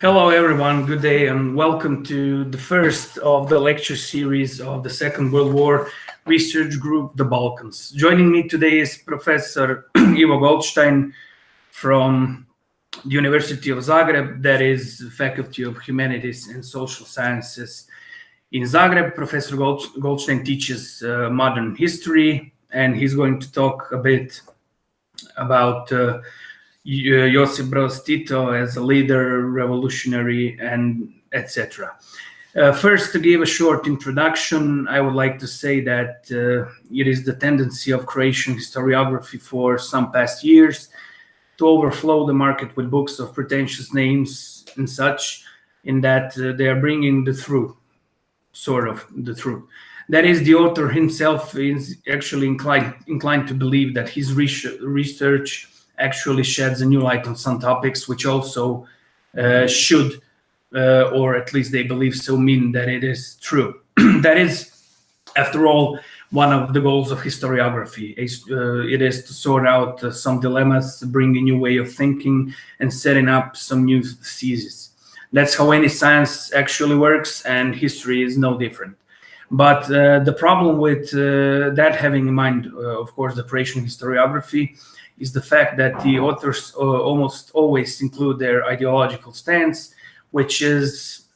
Hello everyone, good day and welcome to the first of the lecture series of the Second World War Research Group, the Balkans. Joining me today is Professor Ivo Goldstein from the University of Zagreb, that is Faculty of Humanities and Social Sciences in Zagreb. Professor Goldstein teaches modern history, and he's going to talk a bit about Josip Broz Tito as a leader, revolutionary, and etc. First, to give a short introduction, I would like to say that it is the tendency of Croatian historiography for some past years to overflow the market with books of pretentious names and such, in that they are bringing the truth, sort of the truth. That is, the author himself is actually inclined to believe that his research actually sheds a new light on some topics, which also should, or at least they believe so, mean that it is true. That is, after all, one of the goals of historiography. It is to sort out some dilemmas, bring a new way of thinking, and setting up some new theses. That's how any science actually works, and history is no different. But the problem with that, having in mind, of course, the Croatian historiography, is the fact that the authors almost always include their ideological stance, which is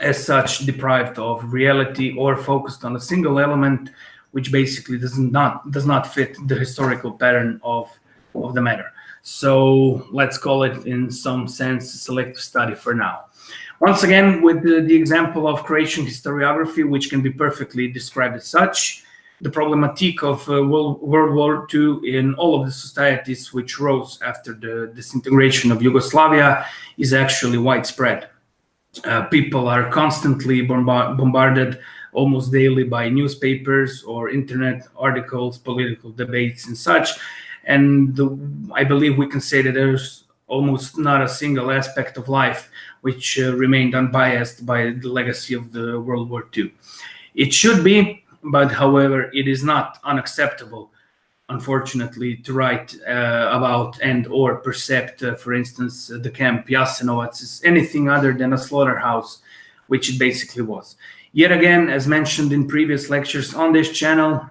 as such deprived of reality or focused on a single element, which basically does not fit the historical pattern of the matter. So let's call it, in some sense, a selective study for now. Once again, with the example of Croatian historiography, which can be perfectly described as such, the problematique of World War II in all of the societies which rose after the disintegration of Yugoslavia is actually widespread. People are constantly bombarded almost daily by newspapers or internet articles, political debates and such. And I believe we can say that there's almost not a single aspect of life which remained unbiased by the legacy of the World War II. It should be, but however, it is not unacceptable, unfortunately, to write about and or percept, for instance, the camp Jasenovac as anything other than a slaughterhouse, which it basically was. Yet again, as mentioned in previous lectures on this channel,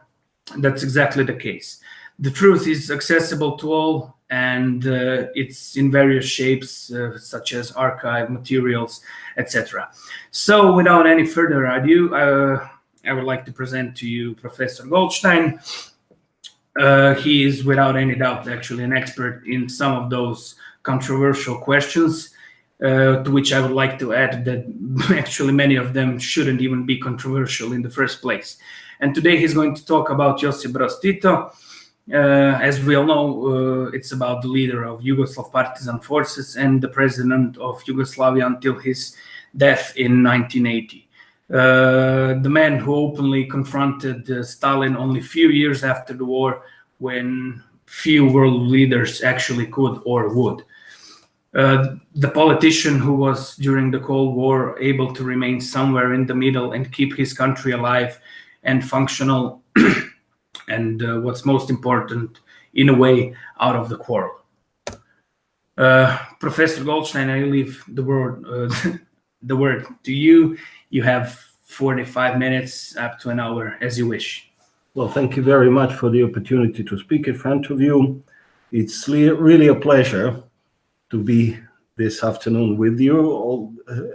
that's exactly the case. The truth is accessible to all, and it's in various shapes, such as archive materials, etc. So without any further ado, I would like to present to you Professor Goldstein. He is without any doubt actually an expert in some of those controversial questions, to which I would like to add that actually many of them shouldn't even be controversial in the first place. And today he's going to talk about Josip Broz Tito. As we all know, it's about the leader of Yugoslav partisan forces and the president of Yugoslavia until his death in 1980. The man who openly confronted Stalin only a few years after the war, when few world leaders actually could or would. The politician who was, during the Cold War, able to remain somewhere in the middle and keep his country alive and functional, and what's most important, in a way, out of the quarrel. Professor Goldstein, I leave the word to you. You have 45 minutes up to an hour, as you wish. Well, thank you very much for the opportunity to speak in front of you. It's really a pleasure to be this afternoon with you, or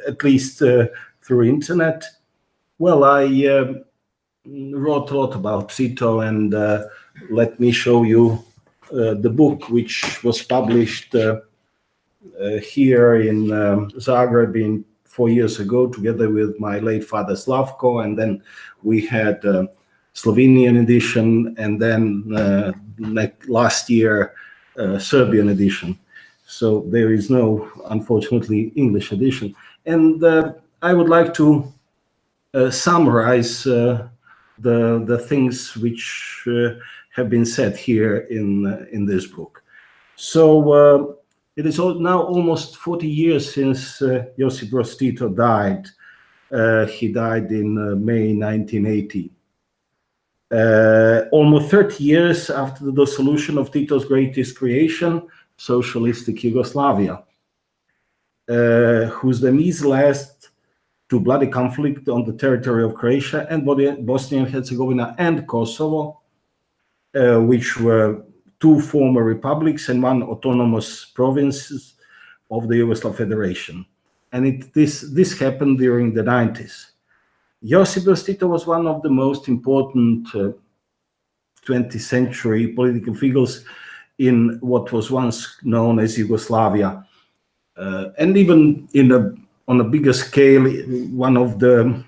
at least through internet. Well, I wrote a lot about Tito, and let me show you the book which was published here in Zagreb 4 years ago, together with my late father Slavko, and then we had Slovenian edition, and then last year Serbian edition. So there is no, unfortunately, English edition. And I would like to summarize the things which have been said here in this book. So it is now almost 40 years since Josip Broz Tito died. He died in May 1980. Almost 30 years after the dissolution of Tito's greatest creation, socialistic Yugoslavia. whose demise led to bloody conflict on the territory of Croatia and Bosnia and Herzegovina and Kosovo, which were two former republics and one autonomous province of the Yugoslav Federation. And this happened during the 90s. Josip Broz Tito was one of the most important 20th century political figures in what was once known as Yugoslavia. And even on a bigger scale, one of the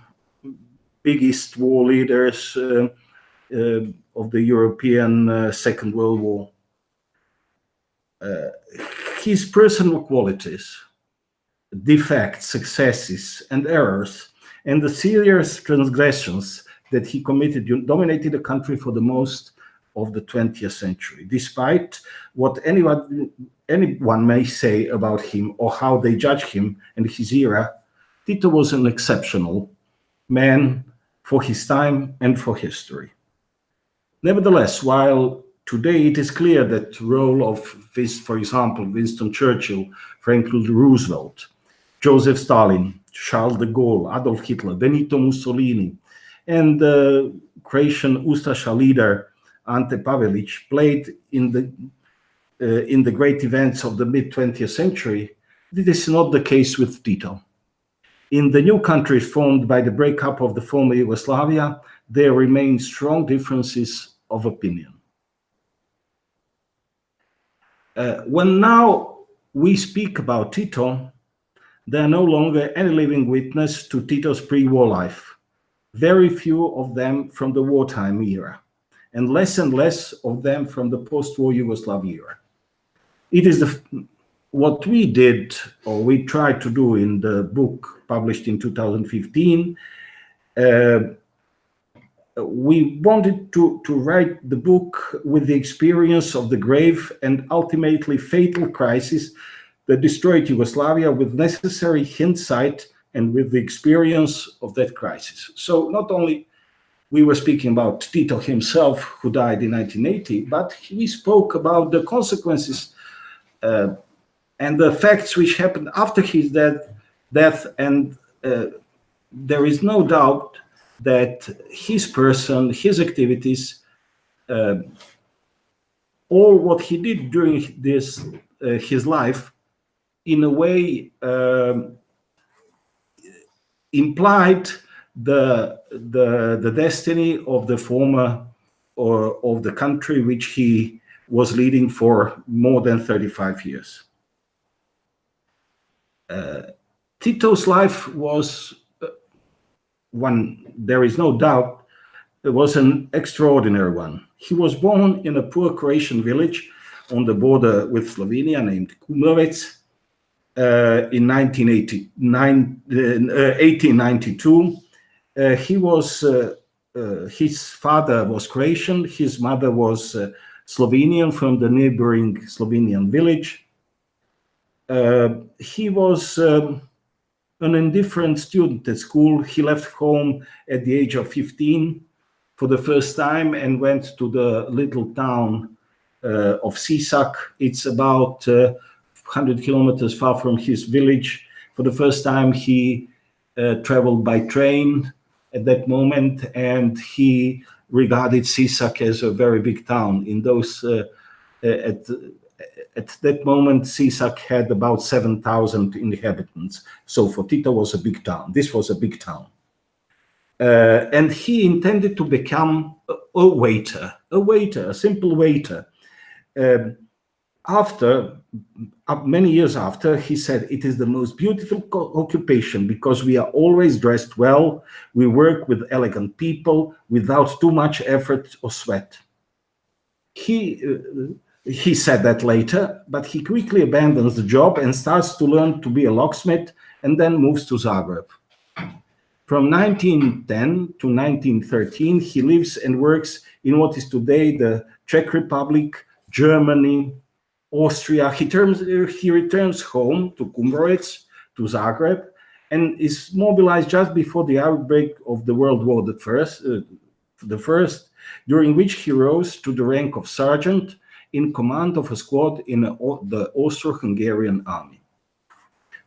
biggest war leaders of the European Second World War. His personal qualities, defects, successes, and errors, and the serious transgressions that he committed dominated the country for the most of the 20th century. Despite what anyone may say about him or how they judge him and his era, Tito was an exceptional man for his time and for history. Nevertheless, while today it is clear that the role of, for example, Winston Churchill, Franklin Roosevelt, Joseph Stalin, Charles de Gaulle, Adolf Hitler, Benito Mussolini, and the Croatian Ustaša leader Ante Pavelić played in the great events of the mid-20th century, this is not the case with Tito. In the new countries formed by the breakup of the former Yugoslavia, there remain strong differences of opinion. When now we speak about Tito, there are no longer any living witness to Tito's pre-war life. Very few of them from the wartime era, and less of them from the post-war Yugoslav era. It is what we did, or we tried to do in the book published in 2015. We wanted to write the book with the experience of the grave and ultimately fatal crisis that destroyed Yugoslavia, with necessary hindsight and with the experience of that crisis. So not only we were speaking about Tito himself, who died in 1980, but we spoke about the consequences and the facts which happened after his death. And there is no doubt that his person, his activities, all what he did during his life, in a way implied the destiny of the former, or of the country which he was leading for more than 35 years. Tito's life was one, there is no doubt, it was an extraordinary one. He was born in a poor Croatian village on the border with Slovenia named Kumrovec in 1892. His father was Croatian, his mother was Slovenian from the neighboring Slovenian village. He was an indifferent student at school. He left home at the age of 15 for the first time and went to the little town of Sisak. It's about 100 kilometers far from his village. For the first time, he traveled by train at that moment, and he regarded Sisak as a very big town. In those at that moment, Sisak had about 7,000 inhabitants. So for Tito was a big town. This was a big town. And he intended to become a waiter, a simple waiter. Many years after, he said, it is the most beautiful occupation because we are always dressed well. We work with elegant people without too much effort or sweat. He said that later, but he quickly abandons the job and starts to learn to be a locksmith, and then moves to Zagreb. From 1910 to 1913, he lives and works in what is today the Czech Republic, Germany, Austria. He returns home to Kumrovec, to Zagreb, and is mobilized just before the outbreak of the World War the First, during which he rose to the rank of sergeant in command of a squad in the Austro-Hungarian army.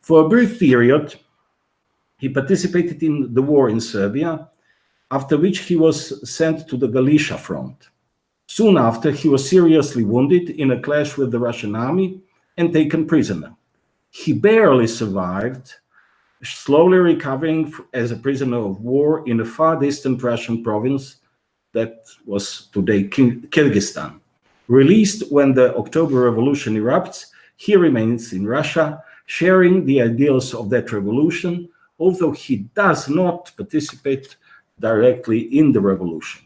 For a brief period, he participated in the war in Serbia, after which he was sent to the Galicia front. Soon after, he was seriously wounded in a clash with the Russian army and taken prisoner. He barely survived, slowly recovering as a prisoner of war in a far distant Russian province that was today Kyrgyzstan. Released when the October Revolution erupts, he remains in Russia, sharing the ideals of that revolution, although he does not participate directly in the revolution.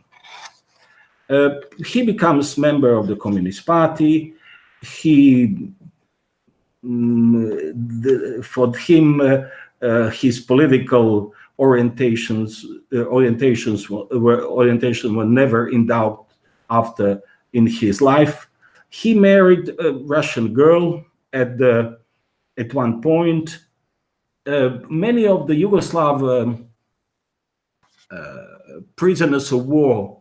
He becomes member of the Communist Party. For him, his political orientations were never in doubt after in his life. He married a Russian girl at one point. Many of the Yugoslav prisoners of war,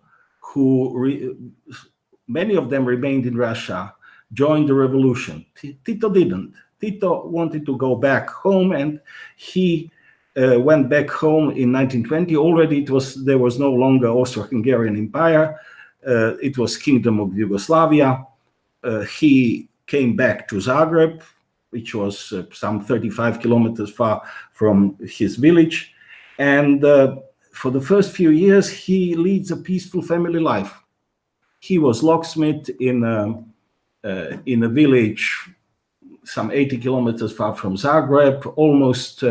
many of them remained in Russia, joined the revolution. Tito didn't. Tito wanted to go back home, and he went back home in 1920. Already there was no longer Austro-Hungarian Empire. It was Kingdom of Yugoslavia. He came back to Zagreb, which was some 35 kilometers far from his village. And for the first few years, he leads a peaceful family life. He was locksmith in a village some 80 kilometers far from Zagreb, almost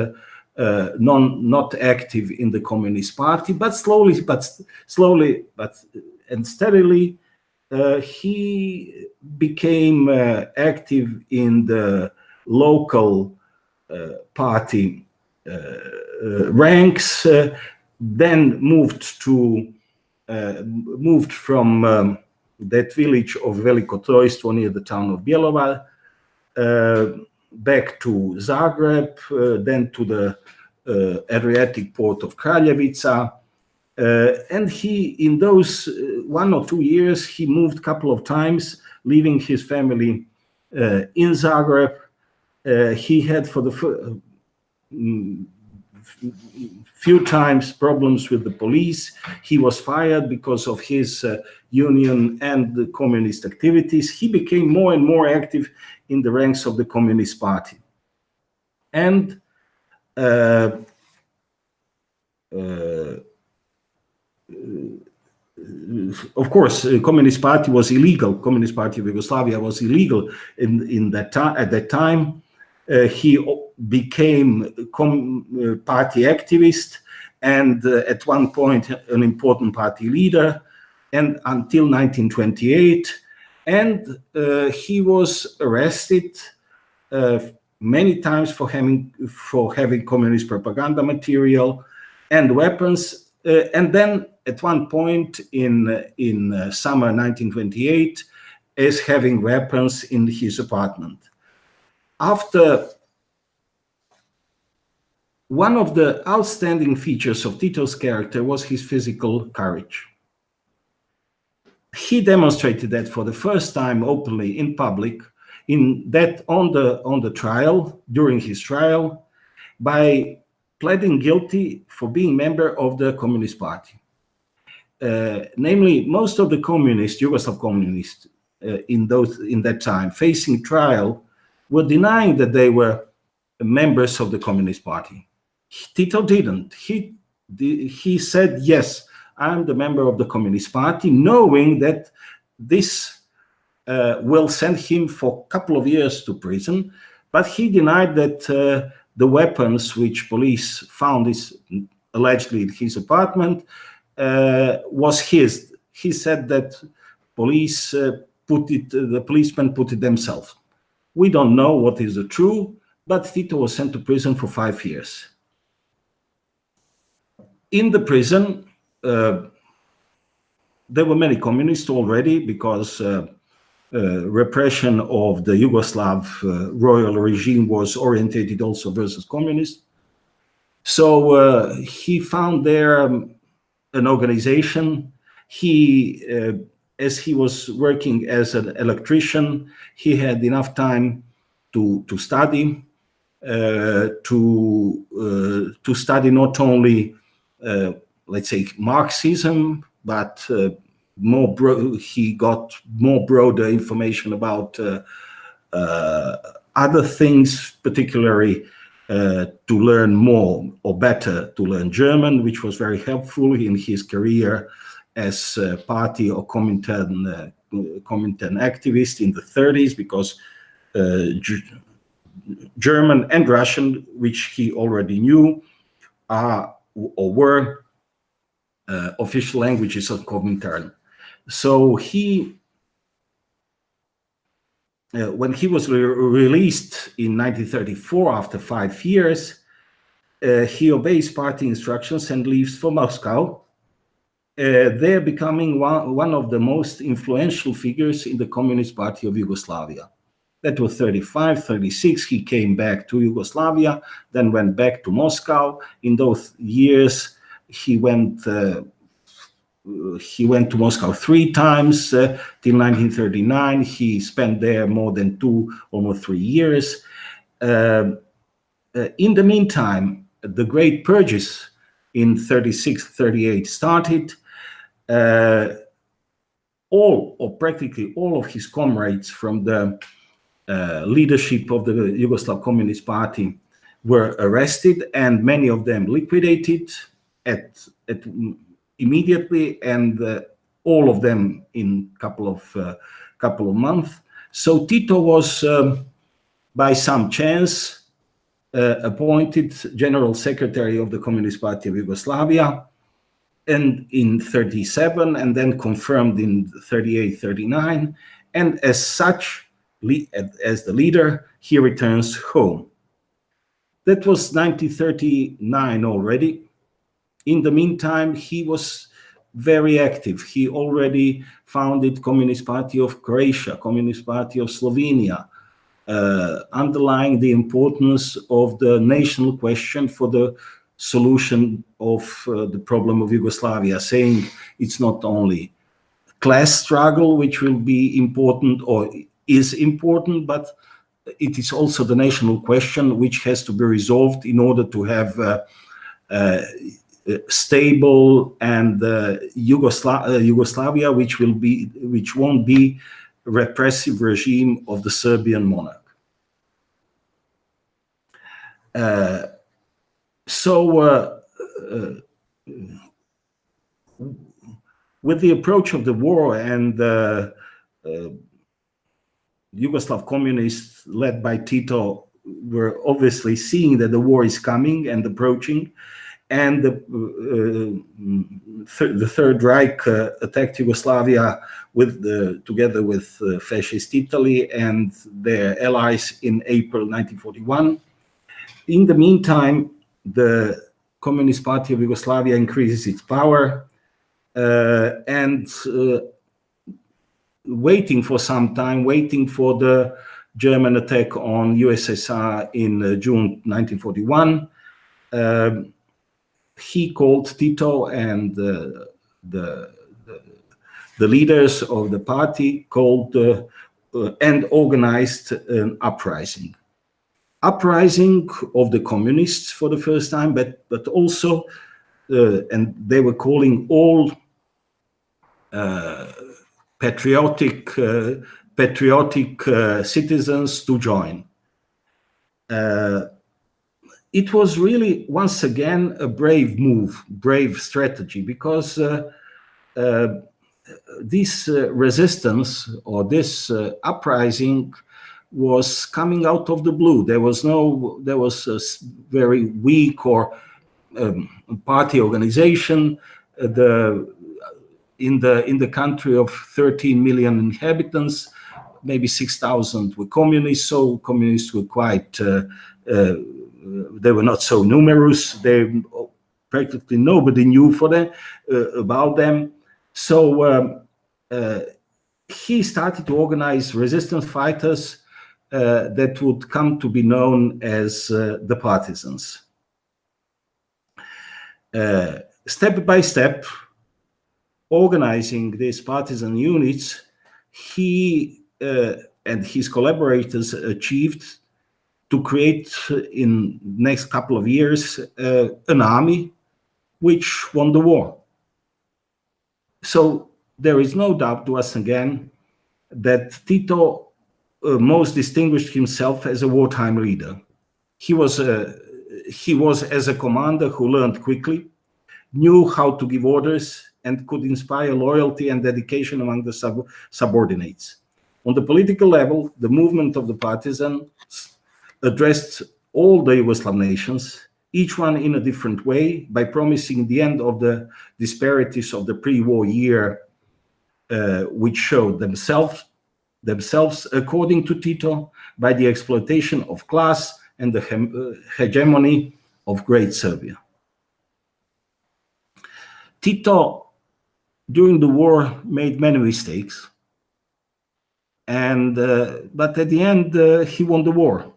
not active in the Communist Party, but slowly and steadily, he became active in the local party ranks. Then moved from that village of Veliko Trojstvo near the town of Bjelovar, back to Zagreb, then to the Adriatic port of Kraljevica. And in those 1 or 2 years, he moved a couple of times, leaving his family in Zagreb. He had for the few times problems with the police. He was fired because of his union and the communist activities. He became more and more active in the ranks of the Communist Party. And of course, the Communist Party was illegal. Communist Party of Yugoslavia was illegal at that time. He became party activist and at one point an important party leader, and until 1928. And he was arrested many times for having communist propaganda material and weapons. And then at one point in summer 1928, as having weapons in his apartment. After one of the outstanding features of Tito's character was his physical courage. He demonstrated that for the first time openly in public, on the trial, during his trial, by pleading guilty for being member of the Communist Party. Namely, most of the communists, Yugoslav communists, in that time, facing trial, were denying that they were members of the Communist Party. Tito didn't. He said, yes, I'm the member of the Communist Party, knowing that this will send him for a couple of years to prison. But he denied that the weapons which police found allegedly in his apartment was his. He said that the policemen put it themselves. We don't know what is the truth, but Tito was sent to prison for 5 years. In the prison, there were many communists already, because repression of the Yugoslav royal regime was orientated also versus communists. So he found there an organization. As he was working as an electrician, he had enough time to study. to study not only, let's say, Marxism, but he got more broader information about other things, particularly to learn more or better to learn German, which was very helpful in his career as party or Comintern activist in the 30s, because German and Russian, which he already knew, are or were official languages of Comintern. So he, when he was released in 1934 after 5 years, he obeys party instructions and leaves for Moscow, there becoming one of the most influential figures in the Communist Party of Yugoslavia. That was 35, 36. He came back to Yugoslavia, then went back to Moscow. In those years, he went to Moscow 3 times till 1939. He spent there more than almost 3 years. In the meantime, the Great Purges in 36, 38 started. All or practically all of his comrades from the leadership of the Yugoslav Communist Party were arrested, and many of them liquidated immediately, and all of them in couple of months. So Tito was, by some chance, appointed General Secretary of the Communist Party of Yugoslavia, and in 37, and then confirmed in 38, 39, and as such, as the leader, he returns home. That was 1939 already. In the meantime, he was very active. He already founded Communist Party of Croatia, Communist Party of Slovenia, underlying the importance of the national question for the solution of the problem of Yugoslavia, saying it's not only class struggle which will be important or is important, but it is also the national question which has to be resolved in order to have stable and Yugoslavia, which won't be repressive regime of the Serbian monarch. With the approach of the war and Yugoslav communists led by Tito were obviously seeing that the war is coming and approaching, and the Third Reich attacked Yugoslavia together with fascist Italy and their allies in April 1941. In the meantime, the Communist Party of Yugoslavia increases its power, and waiting for some time, waiting for the German attack on USSR in June 1941, he called Tito and the leaders of the party and organized an uprising of the communists for the first time, but also, and they were calling all patriotic citizens to join. It was really, once again, a brave move, brave strategy, because this resistance or this uprising was coming out of the blue. There was a very weak or party organization. In the country of 13 million inhabitants, maybe 6,000 were communists. So communists were quite. They were not so numerous. Practically nobody knew about them. So he started to organize resistance fighters that would come to be known as the partisans. Step by step, organizing these partisan units, he and his collaborators achieved to create in next couple of years an army which won the war. So there is no doubt to us again that Tito most distinguished himself as a wartime leader. He was, as a commander who learned quickly, knew how to give orders, and could inspire loyalty and dedication among the subordinates. On the political level, the movement of the partisans addressed all the Yugoslav nations, each one in a different way, by promising the end of the disparities of the pre-war year, which showed themselves, according to Tito, by the exploitation of class and the hegemony of Great Serbia. Tito, during the war, made many mistakes, and but at the end, he won the war.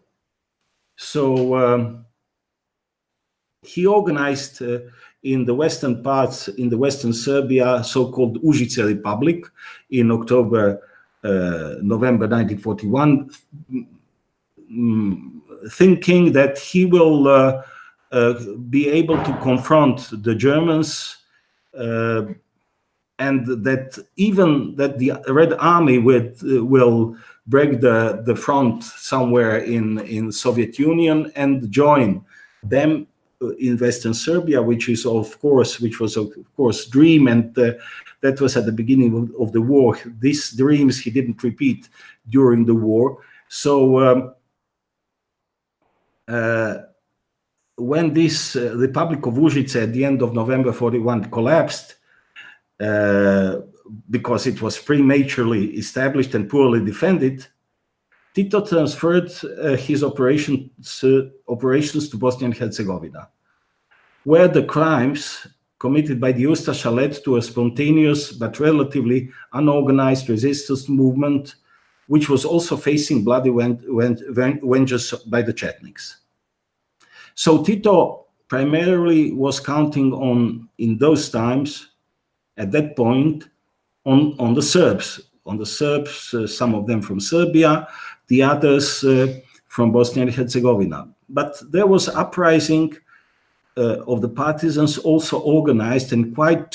So he organized in the western parts, in the western Serbia, so-called Užice Republic, in November 1941, thinking that he will be able to confront the Germans, and that even that the Red Army will break the front somewhere in Soviet Union and join them in Western Serbia, which was of course dream, and that was at the beginning of the war. These dreams he didn't repeat during the war. So when this Republic of Užice at the end of November 41 collapsed, because it was prematurely established and poorly defended, Tito transferred his operations to Bosnia and Herzegovina, where the crimes committed by the Ustaša led to a spontaneous but relatively unorganized resistance movement, which was also facing bloody vengeance by the Chetniks. So Tito primarily was counting on, in those times, at that point, on the Serbs, some of them from Serbia, the others from Bosnia and Herzegovina. But there was uprising of the partisans, also organized and quite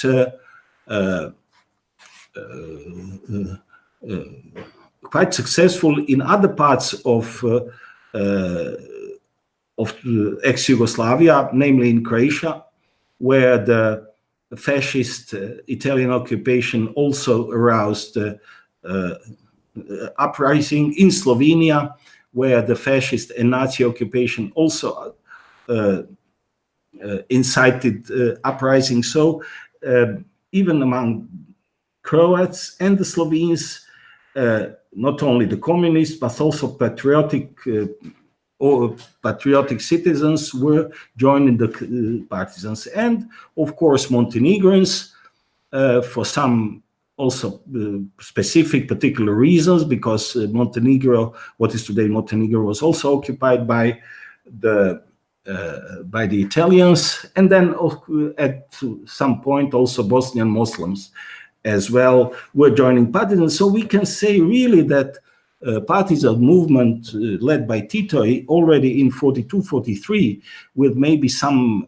successful in other parts of ex-Yugoslavia, namely in Croatia, where the fascist Italian occupation also aroused uprising, in Slovenia, where the fascist and Nazi occupation also incited uprising. So even among Croats and the Slovenes, not only the communists, but also patriotic citizens were joining the partisans. And of course, Montenegrins, for some also specific particular reasons, because Montenegro, what is today Montenegro, was also occupied by the Italians, and then at some point also Bosnian Muslims as well were joining partisans. So we can say really that partisan movement led by Tito already in 42-43, with maybe some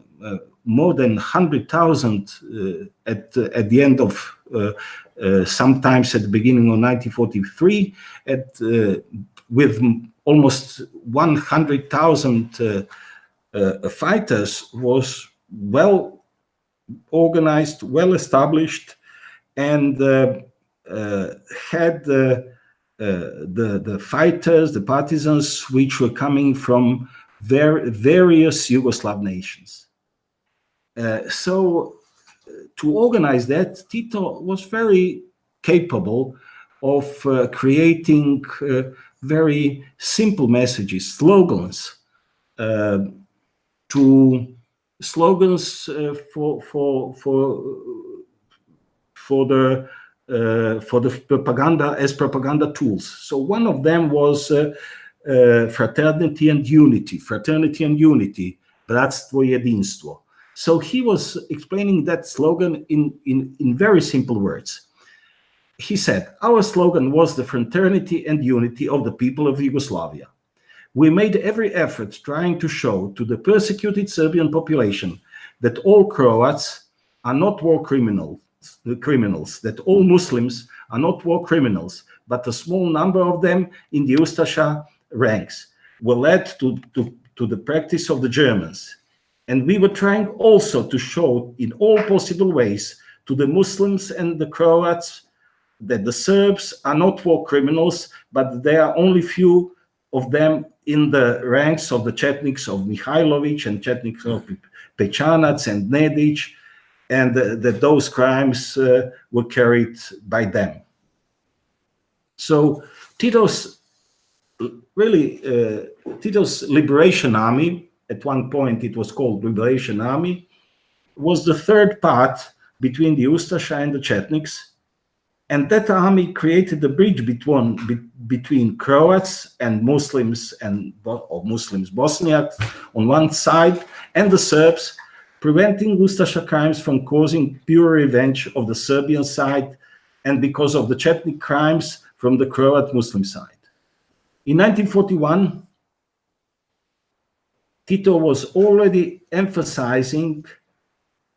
more than 100,000 at the end of sometimes at the beginning of 1943, with almost 100,000 fighters, was well organized, well established, and had the fighters, the partisans, which were coming from various Yugoslav nations. So to organize that, Tito was very capable of creating very simple messages, slogans, for the propaganda, as propaganda tools. So one of them was fraternity and unity, bratstvo i jedinstvo. So he was explaining that slogan in very simple words. He said, our slogan was the fraternity and unity of the people of Yugoslavia. we made every effort trying to show to the persecuted Serbian population that all Croats are not war criminals, that all Muslims are not war criminals, but a small number of them in the Ustasha ranks were led to the practice of the Germans. And we were trying also to show in all possible ways to the Muslims and the Croats that the Serbs are not war criminals, but there are only few of them in the ranks of the Chetniks of Mihailovic and Chetniks of Pečanac and Nedic, and that those crimes were carried by them. So Tito's Liberation Army, at one point it was called Liberation Army, was the third part between the Ustasha and the Chetniks, and that army created the bridge between Croats and Muslims or Muslims Bosniaks on one side and the Serbs, preventing Ustasha crimes from causing pure revenge of the Serbian side and because of the Chetnik crimes from the Croat Muslim side. In 1941, Tito was already emphasizing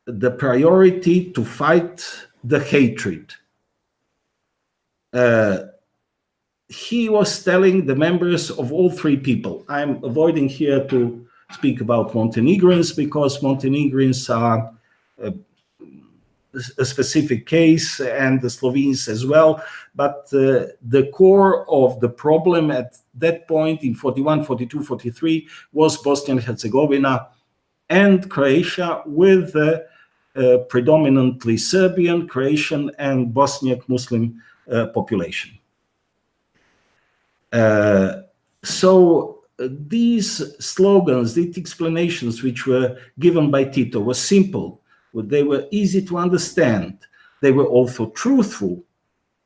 the priority to fight the hatred. He was telling the members of all three people, I'm avoiding here to speak about Montenegrins because Montenegrins are a specific case, and the Slovenes as well, but the core of the problem at that point in 41, 42, 43 was Bosnia and Herzegovina and Croatia, with predominantly Serbian, Croatian and Bosniak Muslim population. So these slogans, these explanations which were given by Tito were simple, they were easy to understand, they were also truthful.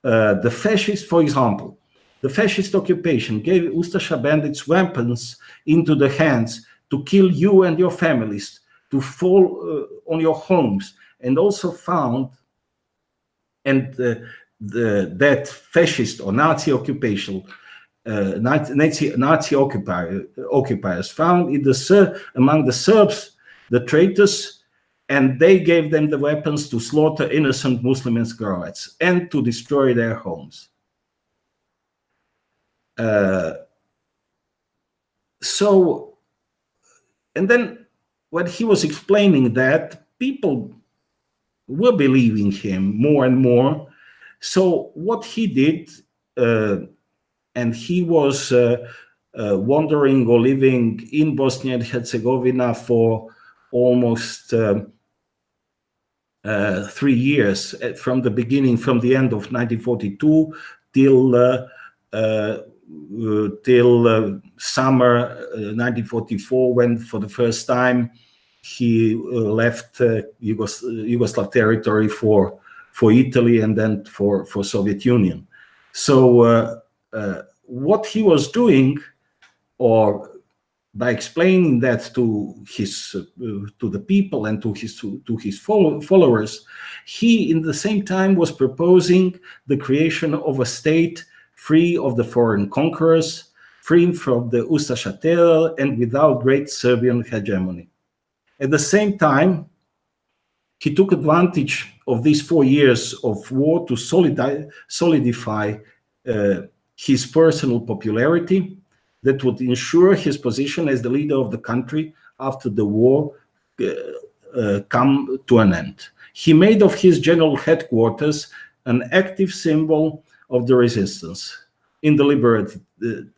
The fascists, for example, the fascist occupation gave Ustasha bandits weapons into the hands to kill you and your families, to fall on your homes, and also found, and that fascist or Nazi occupation, Nazi occupiers found among the Serbs the traitors, and they gave them the weapons to slaughter innocent Muslim and Croats and to destroy their homes. So, and then when he was explaining that, people were believing him more and more. So what he did, and he was wandering or living in Bosnia and Herzegovina for almost 3 years, from the beginning, from the end of 1942 till summer 1944, when for the first time he left Yugoslav territory for Italy and then for Soviet Union. So what he was doing, or by explaining that to the people and to his followers, he in the same time was proposing the creation of a state free of the foreign conquerors, free from the Ustasha terror, and without great Serbian hegemony. At the same time, he took advantage of these 4 years of war to solidify his personal popularity that would ensure his position as the leader of the country after the war come to an end. He made of his general headquarters an active symbol of the resistance. In the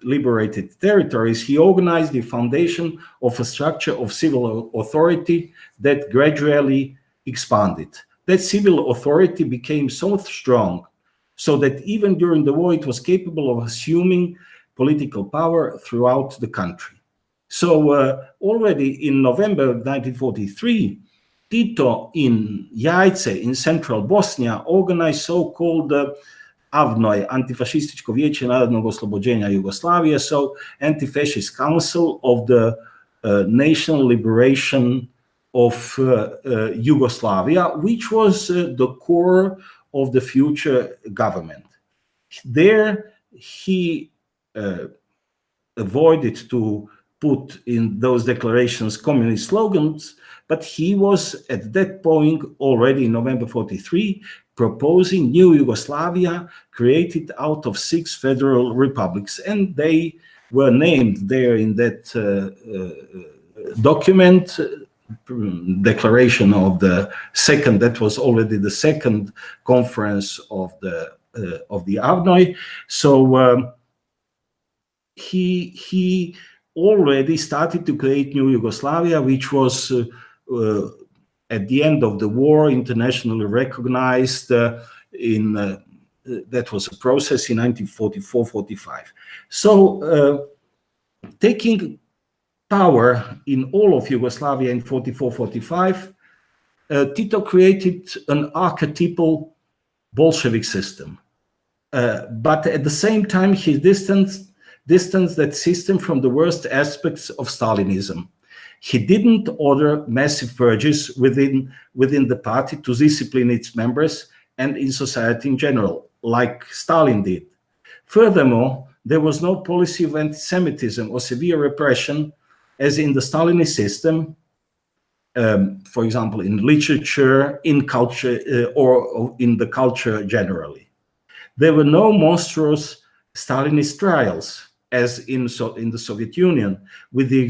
liberated territories, he organized the foundation of a structure of civil authority that gradually expanded. That civil authority became so strong so that even during the war it was capable of assuming political power throughout the country. So already in November 1943, Tito in Jajce in central Bosnia organized so-called AVNOJ, Antifašističko vijeće narodnog oslobođenja Jugoslavije, so Anti-Fascist Council of the National Liberation of Yugoslavia, which was the core of the future government. There he avoided to put in those declarations communist slogans, but he was at that point already in November 43 proposing new Yugoslavia created out of 6 federal republics, and they were named there in that document, declaration of the second, that was already the second conference of the Avnoj. So he already started to create new Yugoslavia, which was at the end of the war internationally recognized that was a process in 1944-45. So taking power in all of Yugoslavia in 44-45, Tito created an archetypal Bolshevik system. But at the same time, he distanced that system from the worst aspects of Stalinism. He didn't order massive purges within the party to discipline its members and in society in general, like Stalin did. Furthermore, there was no policy of anti-Semitism or severe repression as in the Stalinist system, for example, in literature, in culture, or in the culture generally. There were no monstrous Stalinist trials, as in the Soviet Union, with the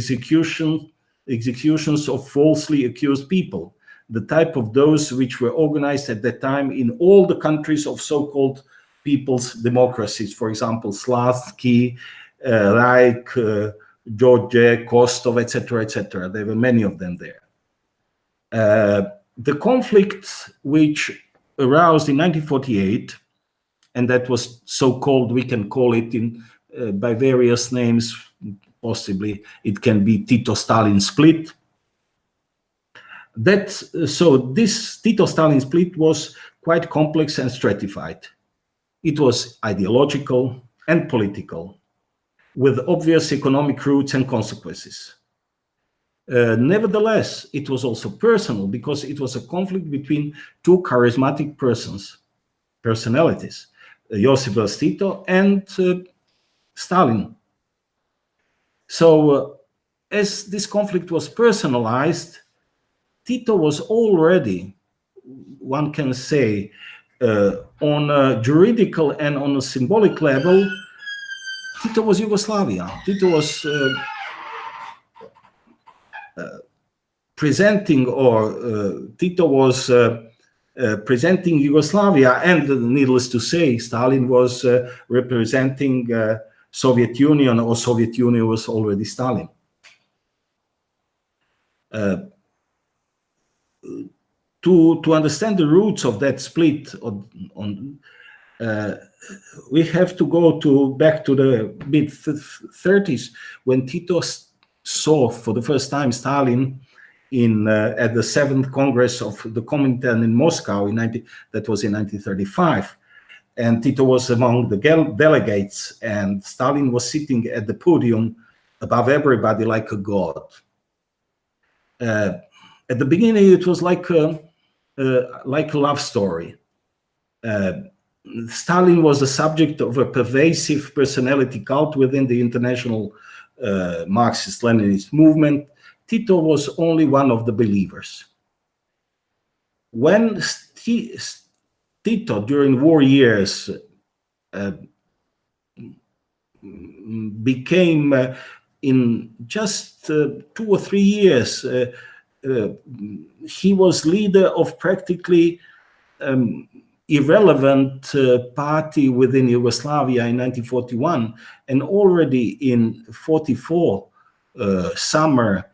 executions of falsely accused people, the type of those which were organized at that time in all the countries of so-called people's democracies, for example, Slavski, Reich, Georgia, Kostov, etc., etc. There were many of them there. The conflict which aroused in 1948, and that was so-called, we can call it by various names, possibly it can be Tito-Stalin split. So this Tito-Stalin split was quite complex and stratified. It was ideological and political, with obvious economic roots and consequences. Nevertheless, it was also personal, because it was a conflict between two charismatic personalities, Josip Broz Tito and Stalin. So as this conflict was personalized, Tito was already, one can say, on a juridical and on a symbolic level, Tito was Yugoslavia. Tito was presenting Yugoslavia, and needless to say, Stalin was representing Soviet Union, or Soviet Union was already Stalin. To understand the roots of that split, we have to go back to the mid-30s, when Tito saw for the first time Stalin at the 7th Congress of the Comintern in Moscow that was in 1935. And Tito was among the delegates, and Stalin was sitting at the podium above everybody like a god. At the beginning, it was like a love story. Stalin was the subject of a pervasive personality cult within the international Marxist-Leninist movement. Tito was only one of the believers. When Tito, during war years, became, in just 2 or 3 years, he was leader of practically irrelevant party within Yugoslavia in 1941, and already in 44, summer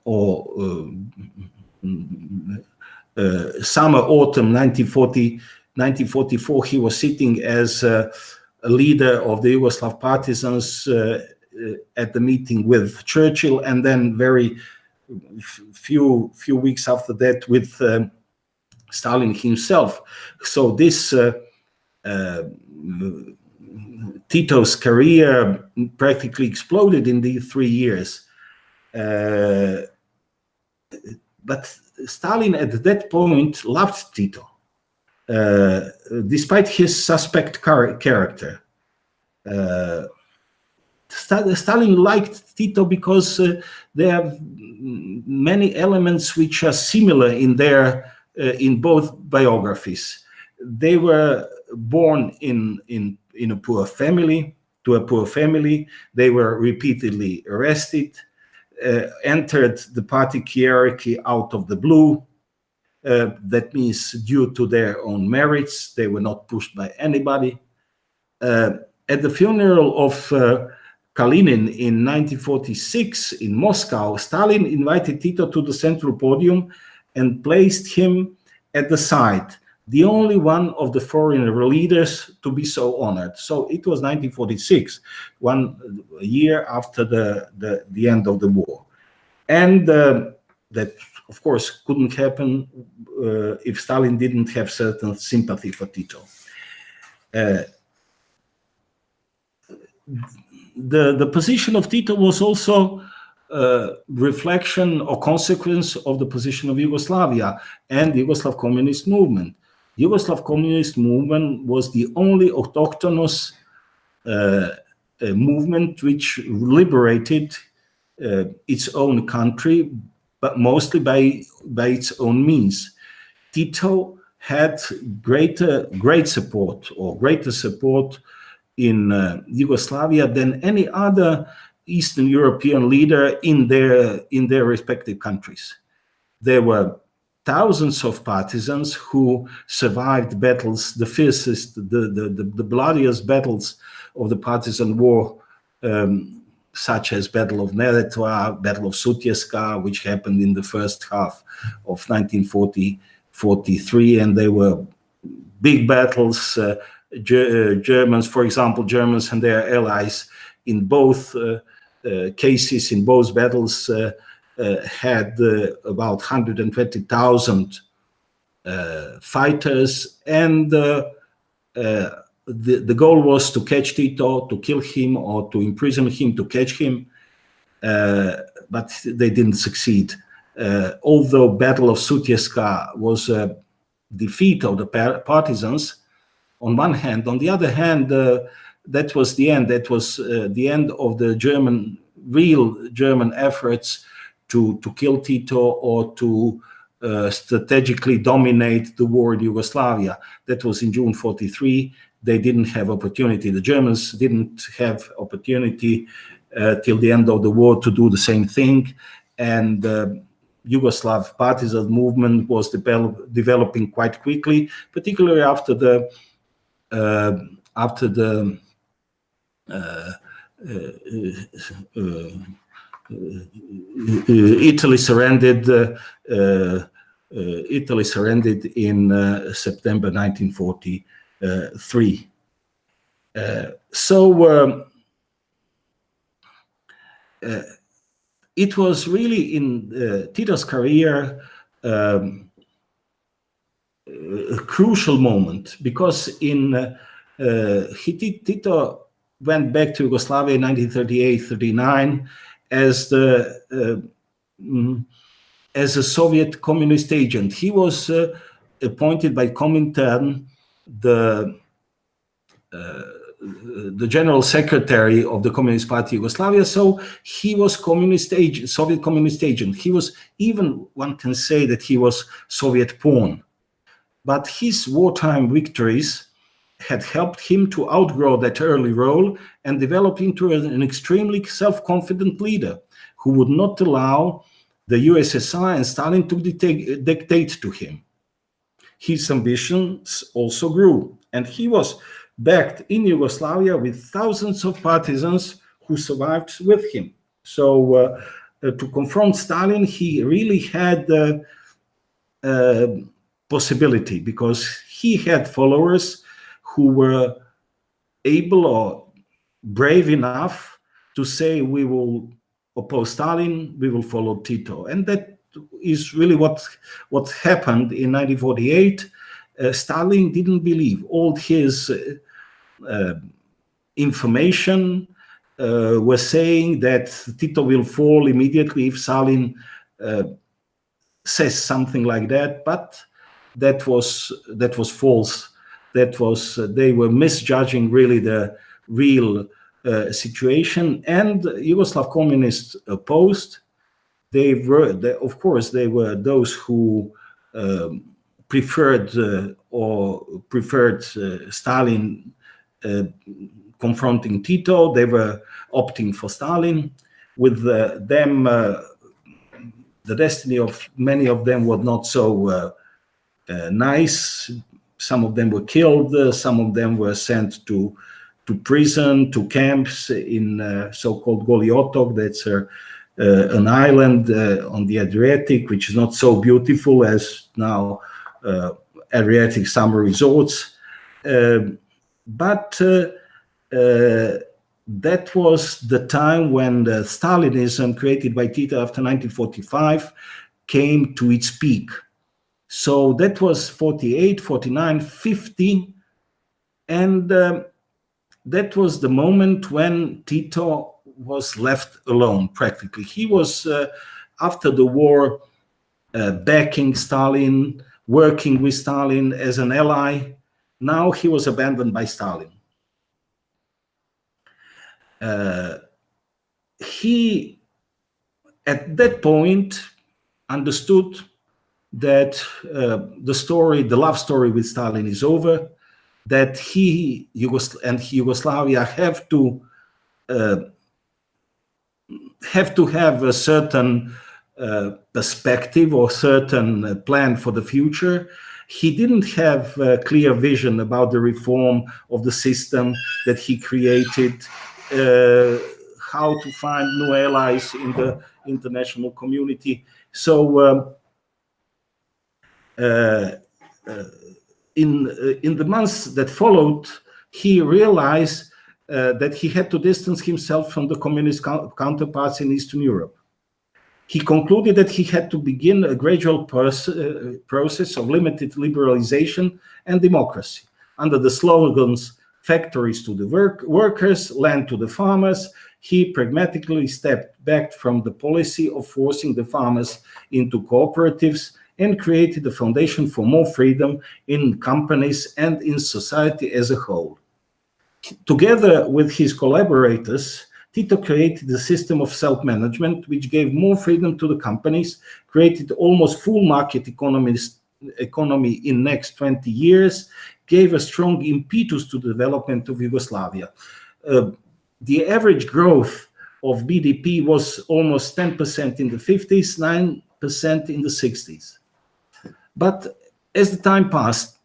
autumn 1944, he was sitting as a leader of the Yugoslav partisans at the meeting with Churchill, and then very few weeks after that with Stalin himself. So this Tito's career practically exploded in these 3 years. But Stalin at that point loved Tito, despite his suspect character. Stalin liked Tito because they have many elements which are similar in both biographies. They were born in a poor family, to a poor family. They were repeatedly arrested, entered the party hierarchy out of the blue. That means due to their own merits. They were not pushed by anybody. At the funeral of Kalinin in 1946 in Moscow, Stalin invited Tito to the central podium and placed him at the side, the only one of the foreign leaders to be so honored. So it was 1946, a year after the end of the war. And that, of course, couldn't happen if Stalin didn't have certain sympathy for Tito. The position of Tito was also reflection or consequence of the position of Yugoslavia and the Yugoslav communist movement. Yugoslav communist movement was the only autochthonous movement which liberated its own country, but mostly by its own means. Tito had greater support in Yugoslavia than any other Eastern European leader in their respective countries. There were thousands of partisans who survived battles, the fiercest, the bloodiest battles of the partisan war, such as Battle of Neretva, Battle of Sutjeska, which happened in the first half of 1943, and they were big battles. Germans, for example, Germans and their allies in both cases, in both battles, had about 120,000 fighters, and the goal was to catch Tito, to kill him, or to imprison him, to catch him, but they didn't succeed. Although Battle of Sutjeska was a defeat of the partisans, on one hand. On the other hand, that was the end. That was the end of the real German efforts to kill Tito or to strategically dominate the war in Yugoslavia. That was in June 1943. They didn't have opportunity. The Germans didn't have opportunity till the end of the war to do the same thing. And Yugoslav partisan movement was developing quite quickly, particularly after Italy surrendered. Italy surrendered in September 1943. It was really in Tito's career a crucial moment, because Tito went back to Yugoslavia in 1938-39 as a Soviet communist agent. He was appointed by Comintern, the general secretary of the Communist Party Yugoslavia. So he was Soviet communist agent. He was, even one can say that he was Soviet pawn. But his wartime victories had helped him to outgrow that early role and develop into an extremely self-confident leader who would not allow the USSR and Stalin to dictate to him. His ambitions also grew, and he was backed in Yugoslavia with thousands of partisans who survived with him. So to confront Stalin, he really had the possibility, because he had followers who were able or brave enough to say, we will oppose Stalin, we will follow Tito. And that is really what happened in 1948. Stalin didn't believe all his information was saying that Tito will fall immediately if Stalin says something like that, but that was false. That was they were misjudging really the real situation, and Yugoslav communists opposed. Of course, they were those who preferred Stalin confronting Tito. They were opting for Stalin. With them, the destiny of many of them was not so nice. Some of them were killed. Some of them were sent to prison, to camps in so-called Goli Otok. That's an island on the Adriatic, which is not so beautiful as now Adriatic summer resorts. But that was the time when the Stalinism created by Tito after 1945 came to its peak. So that was 48, 49, 50, and that was the moment when Tito was left alone, practically. He was, after the war, backing Stalin, working with Stalin as an ally. Now he was abandoned by Stalin. He, at that point, understood that the love story with Stalin is over, that Yugoslavia have to have a certain perspective or certain plan for the future. He didn't have a clear vision about the reform of the system that he created, how to find new allies in the international community. So in the months that followed, he realized that he had to distance himself from the communist counterparts in Eastern Europe. He concluded that he had to begin a gradual process of limited liberalization and democracy under the slogans "factories to the workers, land to the farmers." He pragmatically stepped back from the policy of forcing the farmers into cooperatives and created a foundation for more freedom in companies and in society as a whole. Together with his collaborators, Tito created a system of self-management which gave more freedom to the companies, created almost full market economy in next 20 years, gave a strong impetus to the development of Yugoslavia. The average growth of BDP was almost 10% in the 50s, 9% in the 60s. But as the time passed,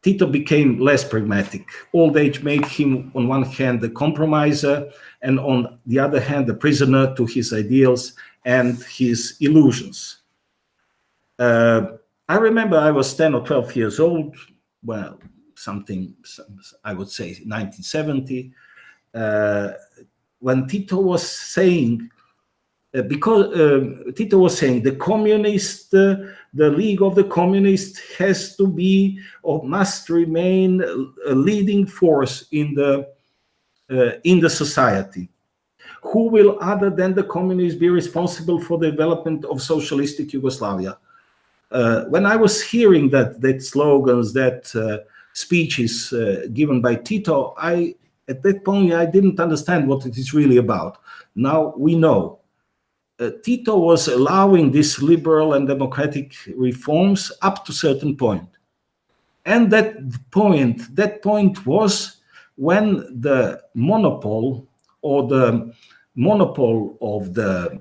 Tito became less pragmatic. Old age made him, on one hand, a compromiser, and on the other hand, a prisoner to his ideals and his illusions. I remember I was 10 or 12 years old, well, I would say 1970, when Tito was saying, Tito was saying the communist, the League of the Communists has to be or must remain a leading force in the society. Who will, other than the communists, be responsible for the development of socialistic Yugoslavia? When I was hearing that slogans, that speeches given by Tito, at that point I didn't understand what it is really about. Now we know. Tito was allowing these liberal and democratic reforms up to a certain point. And that point was when the monopole or the monopole of the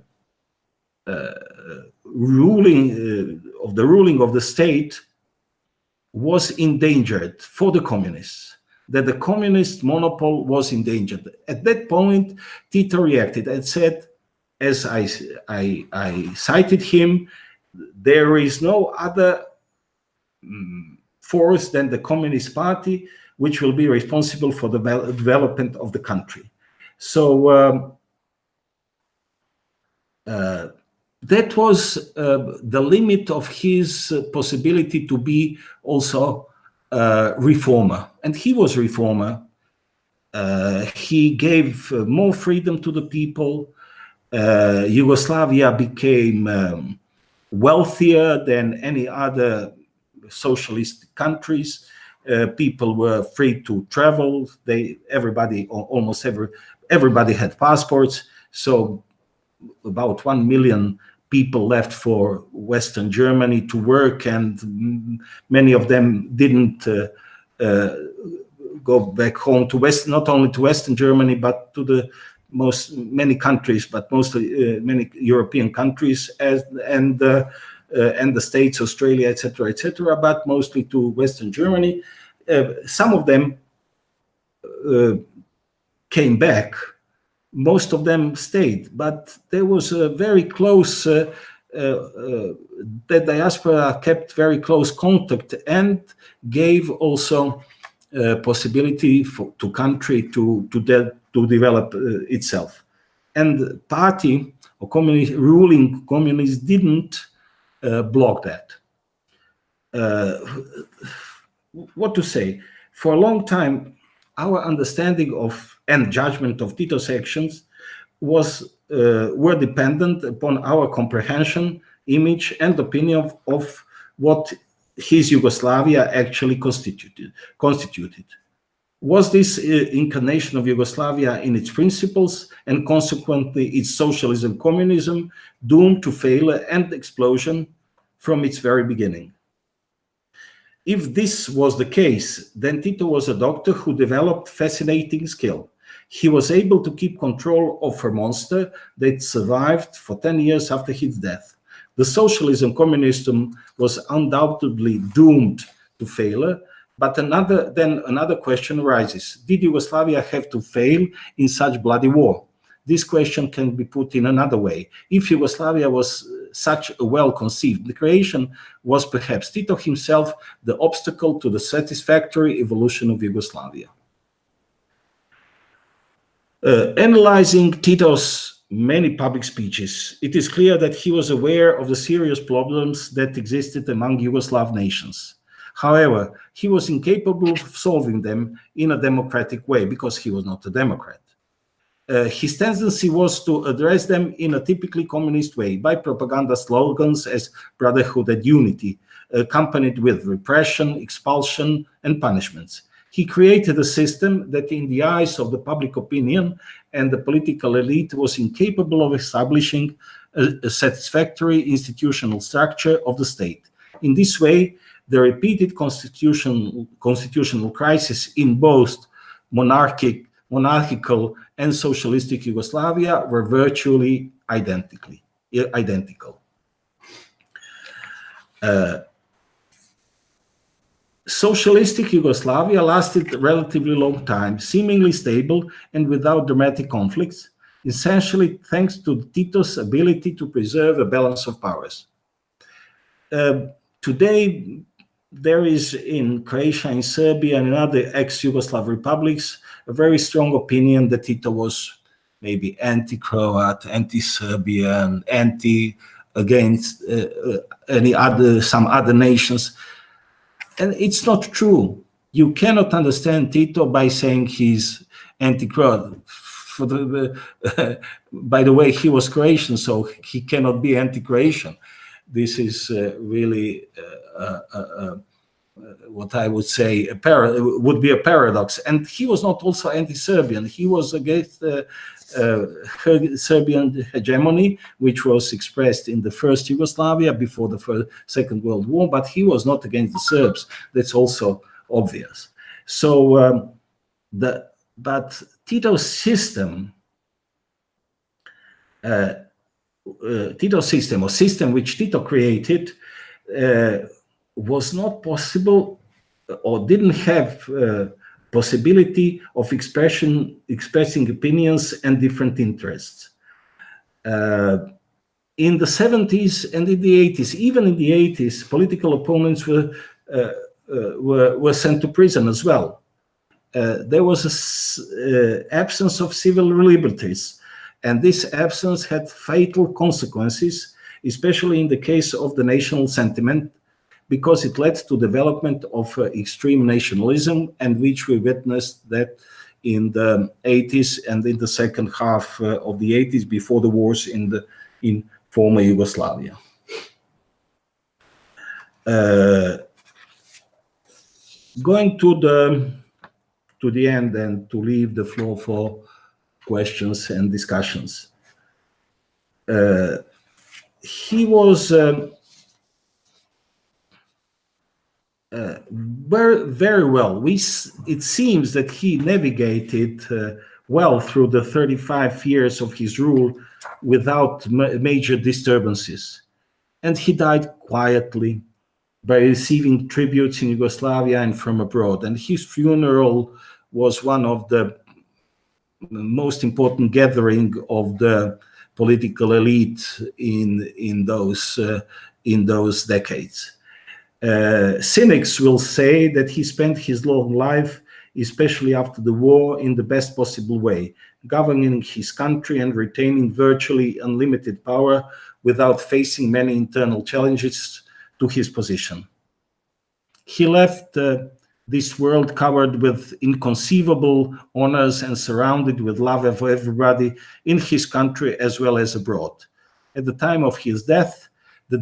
ruling of the state was endangered for the communists, that the communist monopole was endangered. At that point, Tito reacted and said, as I cited him, there is no other force than the Communist Party which will be responsible for the development of the country. So that was the limit of his possibility to be also a reformer. And he was a reformer. He gave more freedom to the people. Yugoslavia became wealthier than any other socialist countries. People were free to travel. Everybody had passports. So about 1 million people left for Western Germany to work, and many of them didn't go back home to not only to Western Germany, but to many countries, but mostly many European countries, and the States, Australia, etc., but mostly to Western Germany. Some of them came back. Most of them stayed, but there was a very close, the diaspora kept very close contact and gave also possibility to country to develop itself. And the party or ruling communists didn't block that. What to say? For a long time, our understanding of and judgment of Tito's actions were dependent upon our comprehension, image, and opinion of what his Yugoslavia actually constituted. Was this incarnation of Yugoslavia in its principles and consequently its socialism, communism, doomed to failure and explosion from its very beginning? If this was the case, then Tito was a doctor who developed fascinating skill. He was able to keep control of a monster that survived for 10 years after his death. The socialism, communism was undoubtedly doomed to failure, but another question arises. Did Yugoslavia have to fail in such bloody war? This question can be put in another way. If Yugoslavia was such a well-conceived creation, was perhaps Tito himself the obstacle to the satisfactory evolution of Yugoslavia? Analyzing Tito's many public speeches, it is clear that he was aware of the serious problems that existed among Yugoslav nations. However, he was incapable of solving them in a democratic way because he was not a Democrat. His tendency was to address them in a typically communist way by propaganda slogans as brotherhood and unity, accompanied with repression, expulsion, and punishments. He created a system that in the eyes of the public opinion and the political elite was incapable of establishing a satisfactory institutional structure of the state. In this way, the repeated constitutional crisis in both monarchical and socialistic Yugoslavia were virtually identical. Socialistic Yugoslavia lasted a relatively long time, seemingly stable and without dramatic conflicts, essentially thanks to Tito's ability to preserve a balance of powers. Today, there is in Croatia, in Serbia, and in other ex-Yugoslav republics, a very strong opinion that Tito was maybe anti-Croat, anti-Serbian, against some other nations. And it's not true. You cannot understand Tito by saying he's anti-Croat. By the way, he was Croatian, so he cannot be anti-Croatian. This is really what I would say would be a paradox. And he was not also anti-Serbian. He was against Serbian hegemony, which was expressed in the first Yugoslavia before the Second World War, but he was not against the Serbs. That's also obvious. So, but Tito's system, or system which Tito created, was not possible or didn't have possibility of expressing opinions and different interests. In the 70s and in the 80s, even in the 80s, political opponents were sent to prison as well. There was an absence of civil liberties, and this absence had fatal consequences, especially in the case of the national sentiment, because it led to development of extreme nationalism, and which we witnessed that in the 80s and in the second half of the 80s before the wars in former Yugoslavia. Going to the end and to leave the floor for questions and discussions. He was very well. It seems that he navigated well through the 35 years of his rule without major disturbances. And he died quietly by receiving tributes in Yugoslavia and from abroad. And his funeral was one of the most important gathering of the political elite in those decades. Cynics will say that he spent his long life, especially after the war, in the best possible way, governing his country and retaining virtually unlimited power without facing many internal challenges to his position. He left this world covered with inconceivable honors and surrounded with love of everybody in his country as well as abroad. At the time of his death, the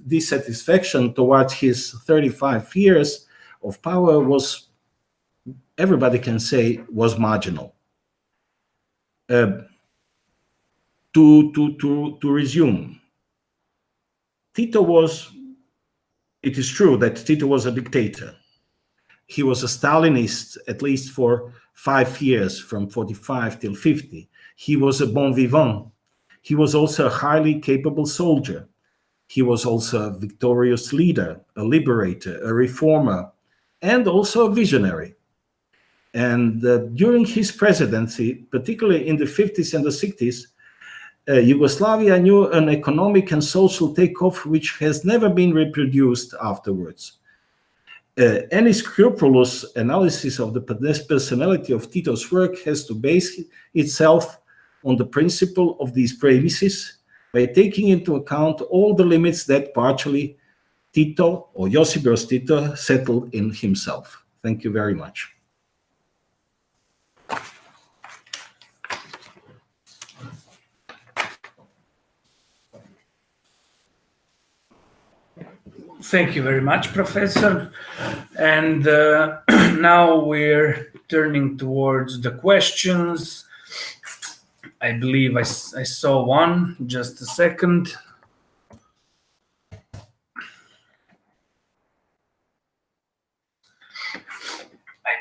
dissatisfaction towards his 35 years of power was, everybody can say, was marginal. To resume, Tito was, it is true that Tito was a dictator. He was a Stalinist at least for 5 years, from 45 till 50. He was a bon vivant. He was also a highly capable soldier. He was also a victorious leader, a liberator, a reformer, and also a visionary. And during his presidency, particularly in the 50s and the 60s, Yugoslavia knew an economic and social takeoff which has never been reproduced afterwards. Any scrupulous analysis of the personality of Tito's work has to base itself on the principle of these premises, by taking into account all the limits that partially Tito or Josip Broz Tito settled in himself. Thank you very much. Thank you very much, Professor. And now we're turning towards the questions. I believe I saw one. Just a second. I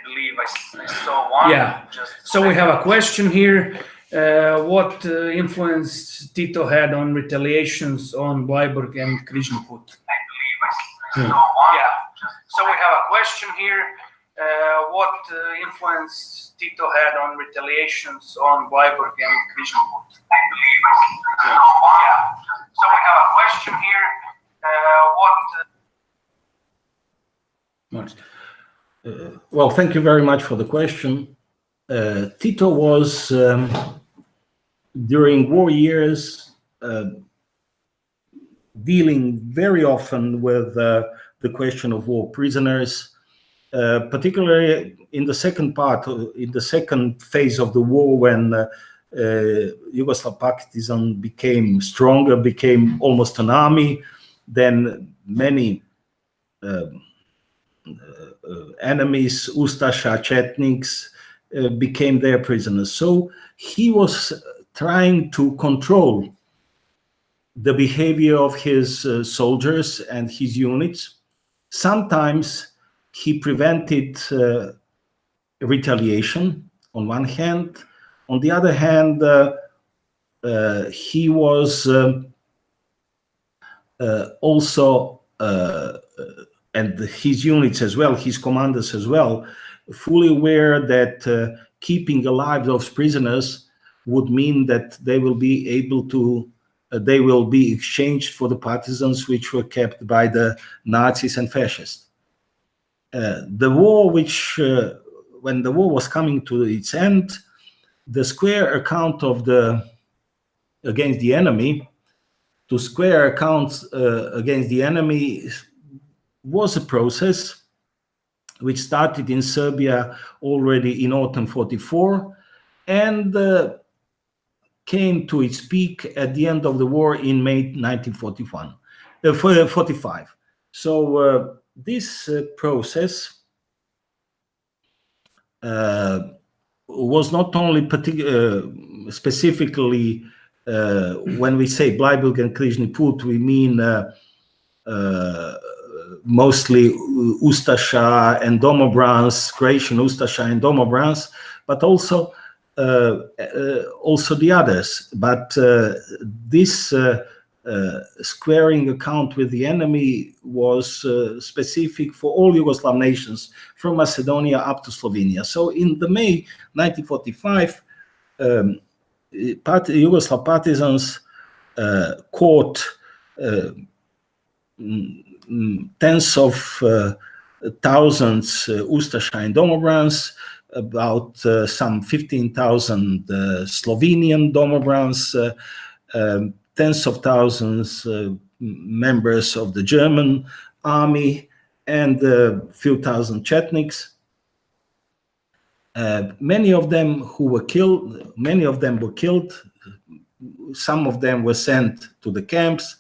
believe I saw one. Yeah. So we have a question here. What influence Tito had on retaliations on Bleiburg and Križni-put? Yeah. So we have a question here. What influence Tito had on retaliations on Bleiburg and Križni-put? Yeah. So we have a question here. Well, thank you very much for the question. Tito was, during war years, dealing very often with the question of war prisoners, particularly in the second part, in the second phase of the war, when Yugoslav Pakistan became stronger, became almost an army, then many enemies, Ustasha, Chetniks, became their prisoners. So he was trying to control the behavior of his soldiers and his units. Sometimes he prevented retaliation on one hand. On the other hand, he was also, and his units as well, his commanders as well, fully aware that keeping alive those prisoners would mean that they will be able to they will be exchanged for the partisans which were kept by the Nazis and fascists. The war, when the war was coming to its end, the square account of against the enemy, to square accounts against the enemy, was a process which started in Serbia already in autumn 44 and came to its peak at the end of the war in May 1945. So this process was not only specifically, when we say Bleiburg and Križni Put, we mean mostly Ustasha and Domobrans, Croatian Ustasha and Domobrans, but also the others. But this squaring account with the enemy was specific for all Yugoslav nations, from Macedonia up to Slovenia. So in the May 1945, Yugoslav partisans caught tens of thousands Ustasha and Domobrans, about some 15,000 Slovenian Domobrans, tens of thousands members of the German army, and a few thousand Chetniks. Many of them were killed. Some of them were sent to the camps,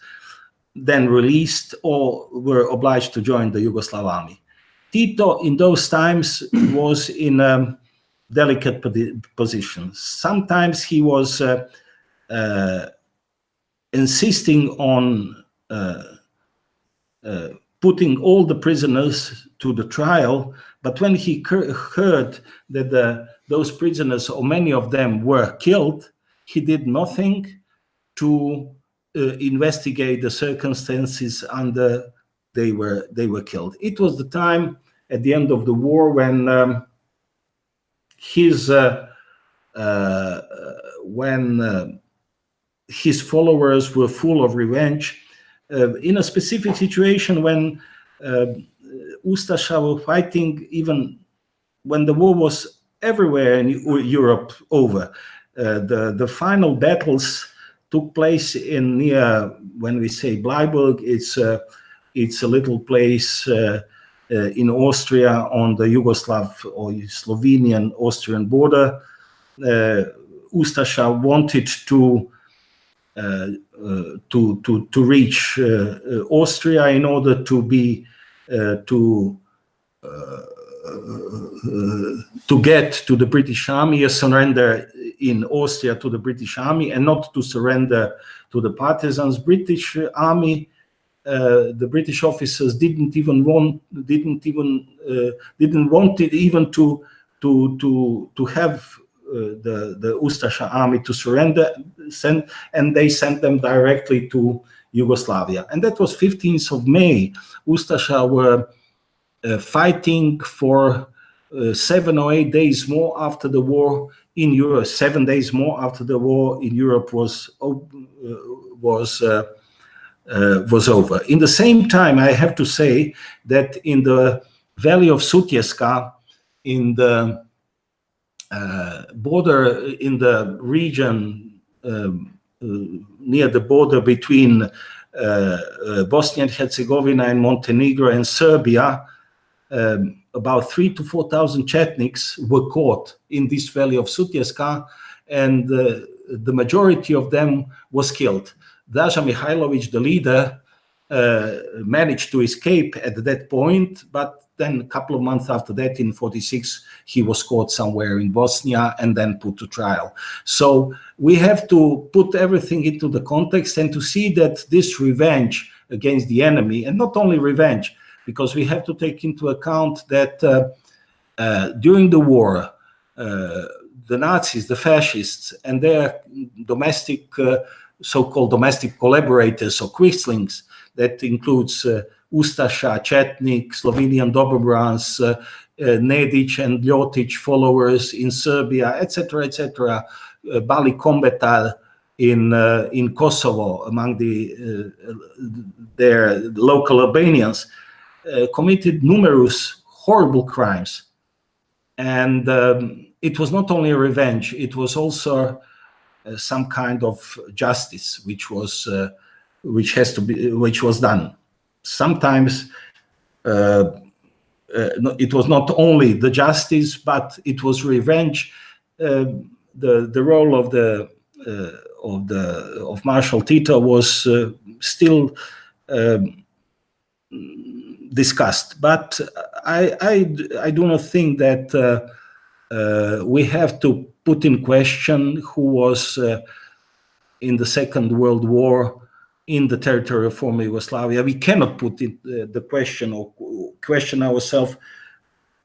then released, or were obliged to join the Yugoslav army. Tito in those times was in a delicate position. Sometimes he was insisting on putting all the prisoners to the trial, but when he heard that those prisoners, or many of them, were killed, he did nothing to investigate the circumstances under they were killed. It was the time at the end of the war when his followers were full of revenge, in a specific situation when Ustasha were fighting even when the war was everywhere in Europe over. The final battles took place in near, when we say Bleiburg, it's a little place in Austria on the Yugoslav or Slovenian Austrian border. Ustasha wanted to reach Austria in order to get to the British army, a surrender in Austria to the British army, and not to surrender to the partisans. British army, the British officers didn't want it even to have the Ustasha army to surrender, and they sent them directly to Yugoslavia. And that was 15th of May. Ustasha were fighting for 7 or 8 days more after the war in Europe. 7 days more after the war in Europe was over. In the same time, I have to say that in the valley of Sutjeska, in the border, in the region near the border between Bosnia and Herzegovina and Montenegro and Serbia, about 3,000 to 4,000 Chetniks were caught in this valley of Sutjeska, and the majority of them was killed. Draža Mihailović, the leader, managed to escape at that point, but then a couple of months after that, in 1946, he was caught somewhere in Bosnia and then put to trial. So we have to put everything into the context and to see that this revenge against the enemy, and not only revenge, because we have to take into account that during the war, the Nazis, the fascists, and their domestic, so-called domestic collaborators or Quislinks, that includes Ustasha, Chetnik, Slovenian Domobrans, Nedić and Ljotić followers in Serbia, etc., etc., Bali Kombetar in Kosovo, among their local Albanians, committed numerous horrible crimes. And it was not only a revenge, it was also some kind of justice, which was done. Sometimes it was not only the justice, but it was revenge. The role of Marshal Tito was still discussed, but I do not think that we have to put in question who was in the Second World War in the territory of former Yugoslavia. We cannot put the question or question ourselves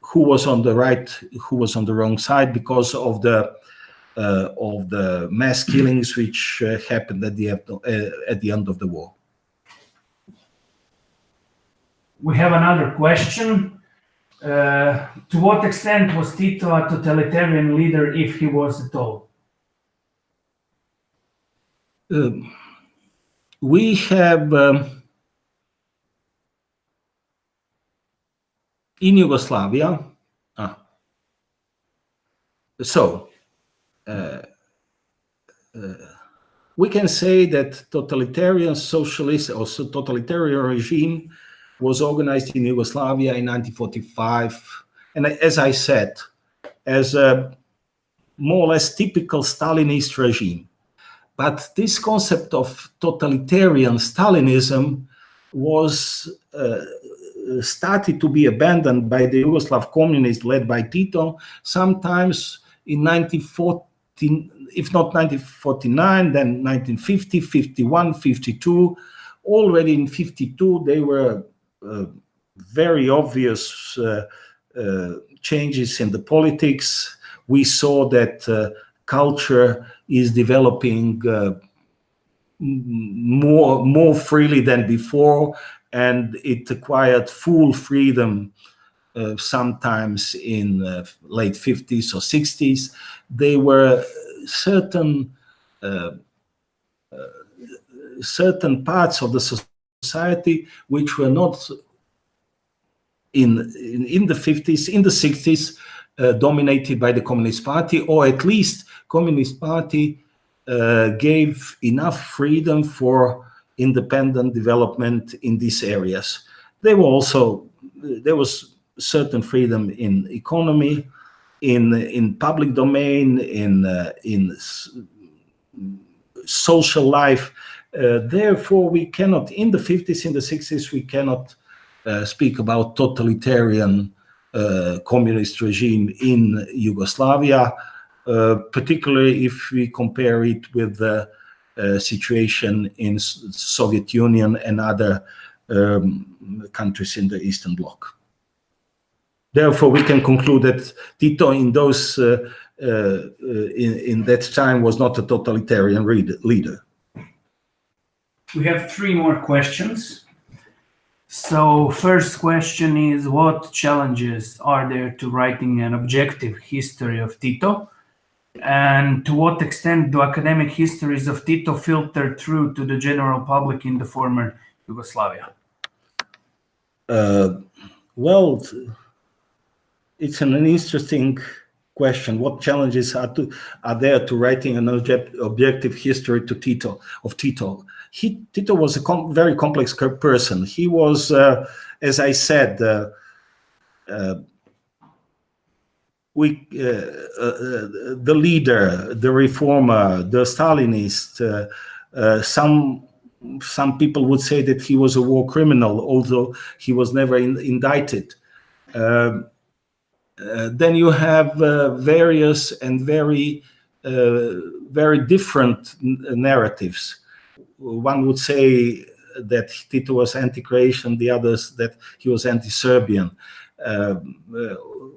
who was on the right, who was on the wrong side, because of the mass killings which happened at the end of the war. We have another question. To what extent was Tito a totalitarian leader, if he was at all? We have in Yugoslavia, we can say that totalitarian socialist or totalitarian regime was organized in Yugoslavia in 1945, and as I said, as a more or less typical Stalinist regime. But this concept of totalitarian Stalinism was started to be abandoned by the Yugoslav communists led by Tito, sometimes in 1940, if not 1949, then 1950, 51, 52. Already in 52, they were very obvious changes in the politics. We saw that culture is developing more freely than before, and it acquired full freedom sometimes in late 50s or 60s. There were certain parts of the society which were not in the 50s, in the 60s, dominated by the Communist Party, or at least Communist Party gave enough freedom for independent development in these areas. There was certain freedom in economy, in public domain, in social life. Therefore, we cannot, in the 50s, in the 60s, we cannot speak about totalitarian communist regime in Yugoslavia, particularly if we compare it with the situation in Soviet Union and other countries in the Eastern Bloc. Therefore, we can conclude that Tito in that time was not a totalitarian leader. We have 3 more questions. So first question is, what challenges are there to writing an objective history of Tito? And to what extent do academic histories of Tito filter through to the general public in the former Yugoslavia? Well, it's an interesting question. What challenges are there to writing an objective history to Tito? Tito was a very complex person. He was, as I said, the leader, the reformer, the Stalinist. Some people would say that he was a war criminal, although he was never indicted. Then you have various and very different narratives. One would say that Tito was anti-Croatian, the others that he was anti-Serbian.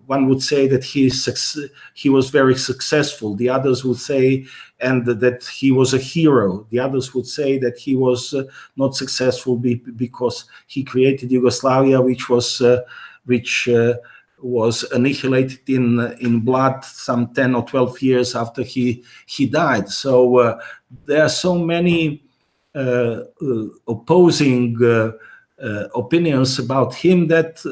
One would say that he was very successful. The others would say that he was a hero. The others would say that he was not successful because he created Yugoslavia, which was annihilated in blood some 10 or 12 years after he died. So there are so many opposing opinions about him that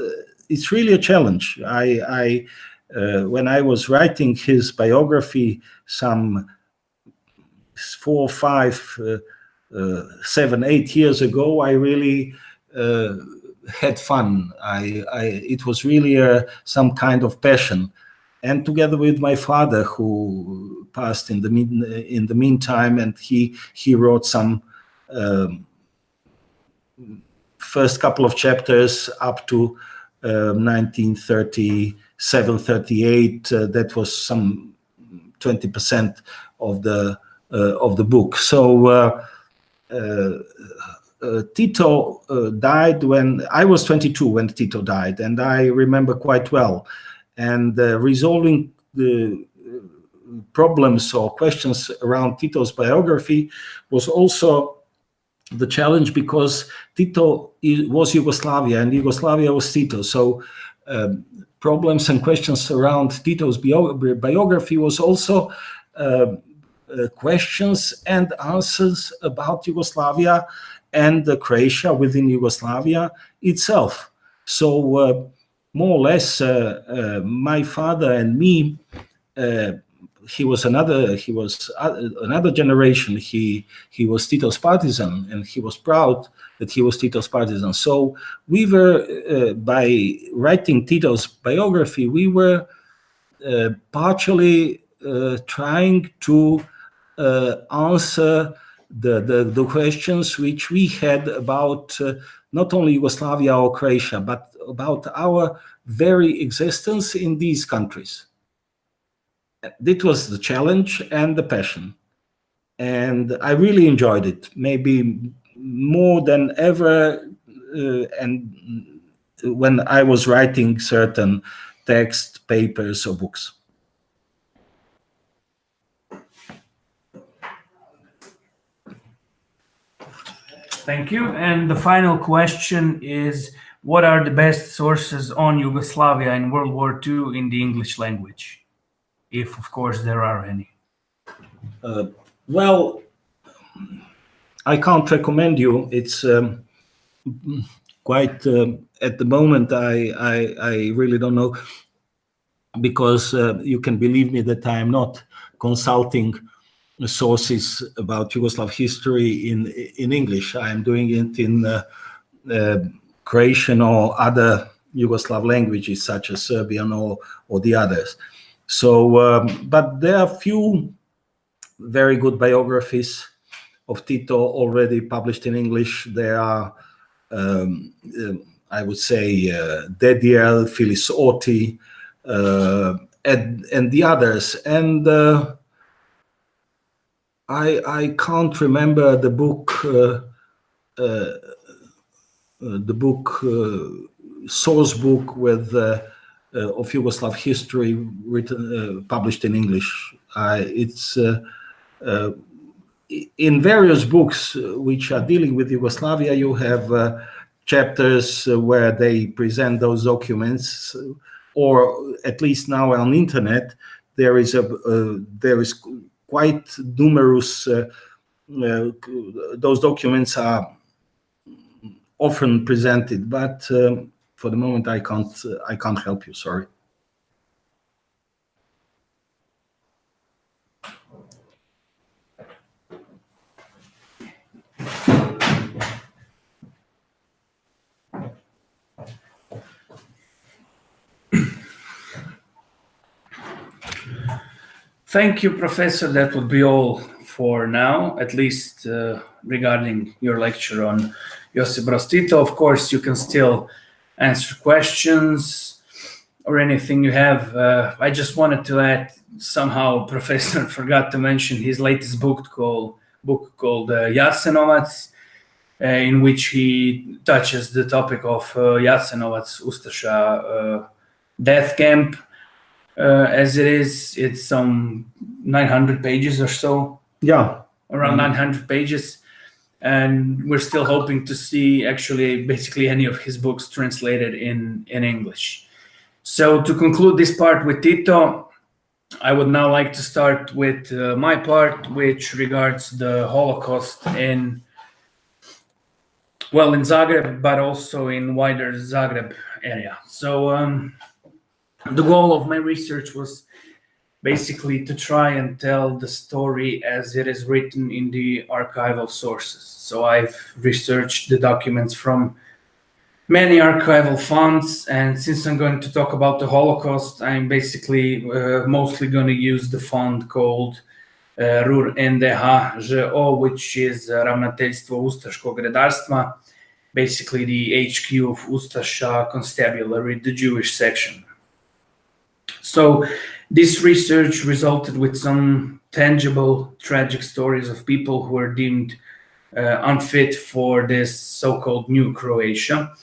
it's really a challenge. When I was writing his biography some 4, 5, 7, 8 years ago, I really had fun. It was really some kind of passion, and together with my father, who passed in the meantime, and he wrote some first couple of chapters up to 1930, 738. That was some 20% of the book. So Tito died when I was 22 when Tito died, and I remember quite well. And resolving the problems or questions around Tito's biography was also the challenge, because Tito was Yugoslavia and Yugoslavia was Tito. So problems and questions around Tito's biography was also questions and answers about Yugoslavia and Croatia within Yugoslavia itself. So more or less, my father and me, he was another generation. He was Tito's partisan, and he was proud that he was Tito's partisan. So we were, by writing Tito's biography, we were partially trying to answer the questions which we had about not only Yugoslavia or Croatia, but about our very existence in these countries. This was the challenge and the passion, and I really enjoyed it, maybe more than ever. And when I was writing certain text, papers, or books. Thank you. And the final question is, what are the best sources on Yugoslavia in World War II in the English language? If, of course, there are any. Well, I can't recommend you. It's quite, at the moment, I really don't know, because you can believe me that I am not consulting sources about Yugoslav history in English. I am doing it in Croatian or other Yugoslav languages, such as Serbian or the others. So, but there are few very good biographies of Tito already published in English. There are, I would say, Dediel, Filis Oti, and the others. And I can't remember the book, source book with of Yugoslav history written, published in English. It's in various books which are dealing with Yugoslavia. You have chapters where they present those documents, or at least now on internet there is quite numerous. Those documents are often presented, but for the moment I can't help you. Sorry. Thank you, Professor. That would be all for now, at least regarding your lecture on Josip Broz Tito. Of course, you can still answer questions or anything you have. I just wanted to add, somehow Professor forgot to mention his latest book called Jasenovac, in which he touches the topic of Jasenovac Ustasha death camp. As it is, it's some 900 pages or so. Yeah. Around 900 pages. And we're still hoping to see actually basically any of his books translated in English. So to conclude this part with Tito, I would now like to start with my part, which regards the Holocaust in Zagreb, but also in wider Zagreb area. So the goal of my research was basically to try and tell the story as it is written in the archival sources. So I've researched the documents from many archival funds, and since I'm going to talk about the Holocaust, I'm basically mostly going to use the fund called RUR NDH-ŽO, which is Ravnateljstvo Ustaškog redarstva, basically the HQ of Ustasha Constabulary, the Jewish section. So this research resulted with some tangible, tragic stories of people who were deemed unfit for this so-called new Croatia.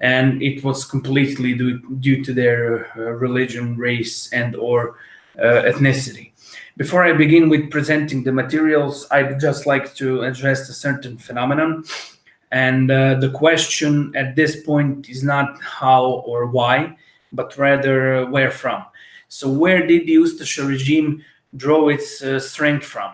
And it was completely due to their religion, race, and or ethnicity. Before I begin with presenting the materials, I'd just like to address a certain phenomenon. And the question at this point is not how or why, but rather where from. So where did the Ustaša regime draw its strength from?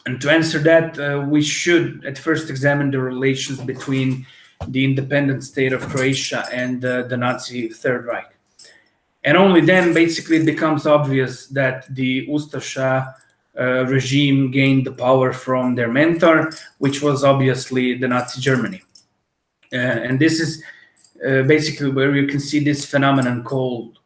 And to answer that, we should at first examine the relations between the independent state of Croatia and the Nazi Third Reich. And only then basically it becomes obvious that the Ustaša regime gained the power from their mentor, which was obviously the Nazi Germany. And this is basically where you can see this phenomenon called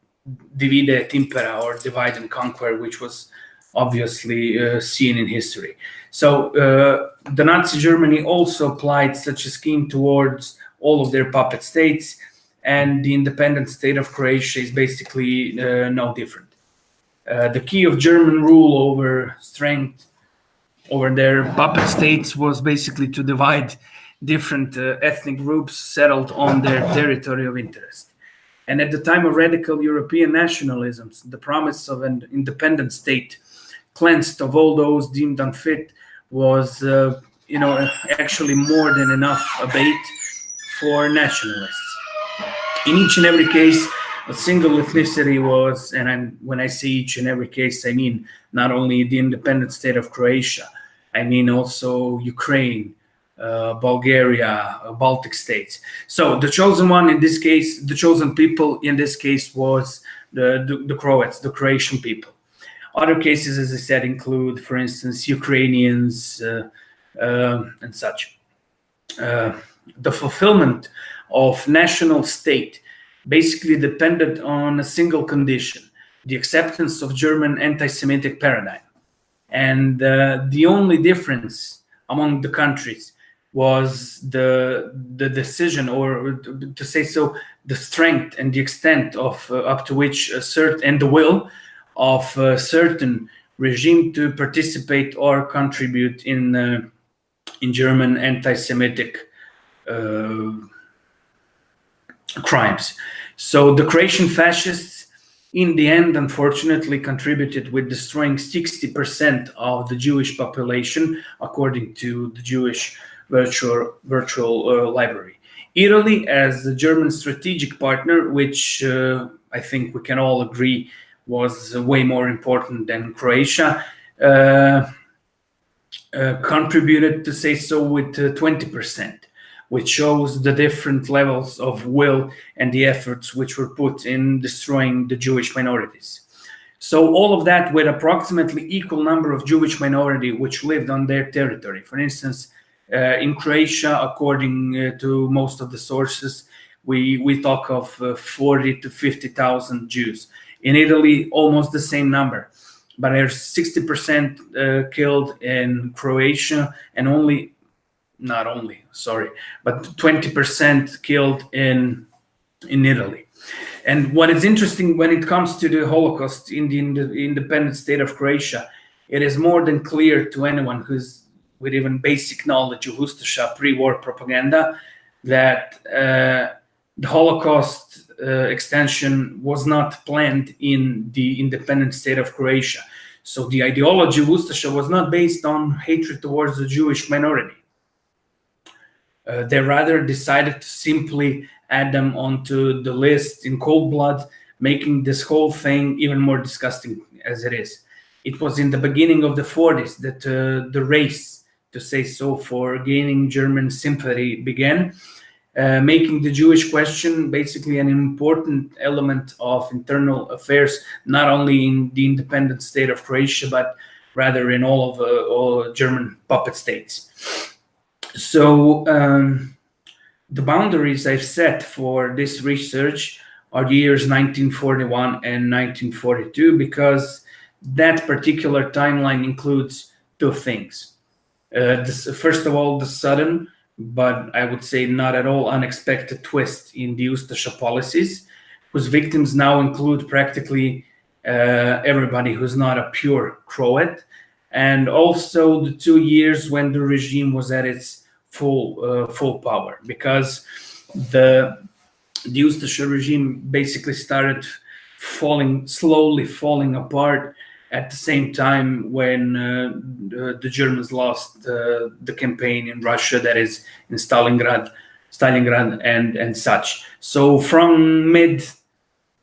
divide et impera, or divide and conquer, which was obviously seen in history. So the Nazi Germany also applied such a scheme towards all of their puppet states, and the independent state of Croatia is basically no different. The key of German rule over strength over their puppet states was basically to divide different ethnic groups settled on their territory of interest. And at the time of radical European nationalisms, the promise of an independent state cleansed of all those deemed unfit was, actually more than enough a bait for nationalists. In each and every case, a single ethnicity was, and when I say each and every case, I mean not only the independent state of Croatia, I mean also Ukraine, Bulgaria, Baltic states. So the chosen one in this case, the chosen people in this case was the Croats, the Croatian people. Other cases, as I said, include, for instance, Ukrainians and such. The fulfillment of national state basically depended on a single condition: the acceptance of German anti-Semitic paradigm. And the only difference among the countries was the decision, or to say so, the strength and the extent of up to which and the will of a certain regime to participate or contribute in German anti-Semitic crimes. So the Croatian fascists, in the end, unfortunately, contributed with destroying 60% of the Jewish population, according to the Jewish virtual library. Italy, as the German strategic partner, which I think we can all agree was way more important than Croatia, contributed, to say so, with 20%, which shows the different levels of will and the efforts which were put in destroying the Jewish minorities. So all of that with approximately equal number of Jewish minority which lived on their territory. For instance, in Croatia, according to most of the sources, we talk of 40 to 50,000 Jews. In Italy, almost the same number, but there's 60% killed in Croatia, and but 20% killed in Italy. And what is interesting when it comes to the Holocaust in the independent state of Croatia, it is more than clear to anyone who's with even basic knowledge of Ustaša pre-war propaganda that the Holocaust extension was not planned in the independent state of Croatia. So the ideology of Ustaša was not based on hatred towards the Jewish minority. They rather decided to simply add them onto the list in cold blood, making this whole thing even more disgusting as it is. It was in the beginning of the 40s that the race, to say so, for gaining German sympathy began, making the Jewish question basically an important element of internal affairs, not only in the independent state of Croatia, but rather in all German puppet states. So the boundaries I've set for this research are the years 1941 and 1942, because that particular timeline includes two things. First of all, the sudden, but I would say not at all unexpected twist in the Ustaša policies, whose victims now include practically everybody who's not a pure Croat, and also the 2 years when the regime was at its full power, because the Ustaša regime basically started slowly falling apart at the same time when the Germans lost the campaign in Russia, that is in Stalingrad and such. So from mid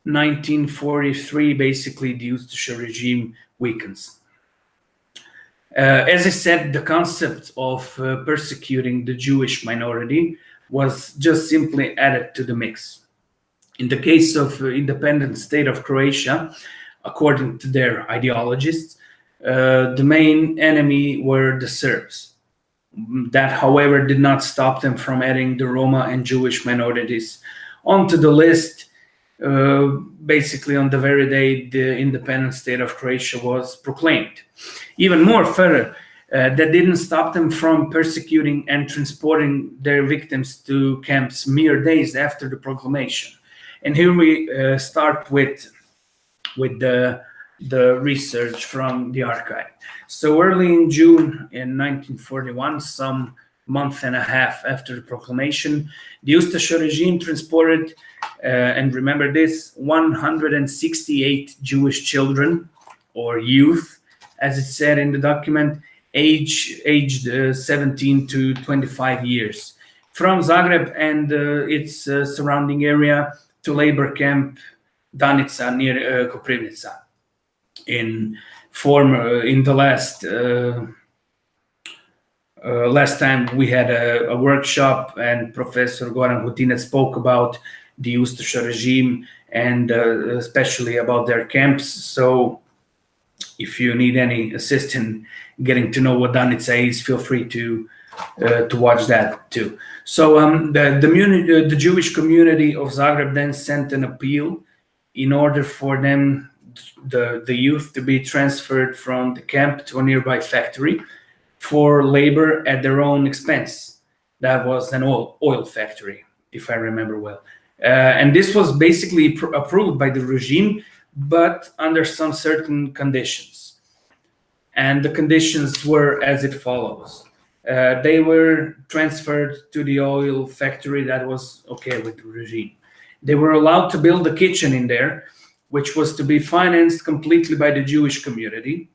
1943, basically the Ustaša regime weakens. As I said, the concept of persecuting the Jewish minority was just simply added to the mix. In the case of independent state of Croatia, according to their ideologists, the main enemy were the Serbs. That, however, did not stop them from adding the Roma and Jewish minorities onto the list, basically on the very day the independent state of Croatia was proclaimed. Even more further, that didn't stop them from persecuting and transporting their victims to camps mere days after the proclamation. And here we start with the research from the archive. So early in June in 1941, some month and a half after the proclamation, the Ustaša regime transported, and remember this, 168 Jewish children or youth, as it said in the document, aged 17 to 25 years, from Zagreb and its surrounding area to labor camp Danica near Koprivnica. In the last time we had a workshop, and Professor Goran Hutinec spoke about the Ustaša regime and especially about their camps. So if you need any assistance getting to know what Danica is, feel free to watch that too. So the Jewish community of Zagreb then sent an appeal in order for them, the youth, to be transferred from the camp to a nearby factory for labor at their own expense. That was an oil factory, if I remember well. And this was basically approved by the regime, but under some certain conditions. And the conditions were as it follows. They were transferred to the oil factory. That was okay with the regime. They were allowed to build a kitchen in there, which was to be financed completely by the Jewish community.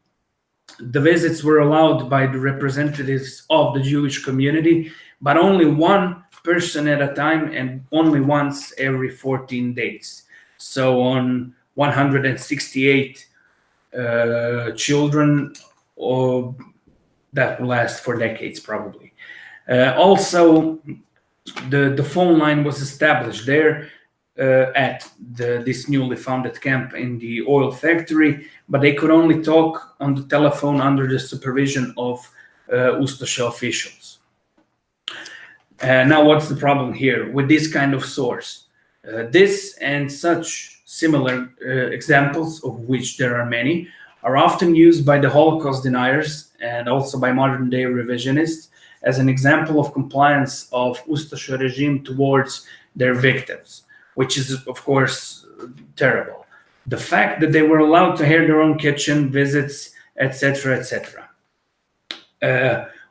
The visits were allowed by the representatives of the Jewish community, but only one person at a time and only once every 14 days. So on 168 children, that will last for decades probably. Also, the phone line was established there at this newly founded camp in the oil factory, but they could only talk on the telephone under the supervision of Ustaša officials. Now, what's the problem here with this kind of source? This and such similar examples, of which there are many, are often used by the Holocaust deniers and also by modern-day revisionists as an example of compliance of Ustaša regime towards their victims, which is, of course, terrible. The fact that they were allowed to have their own kitchen, visits, etc., etc.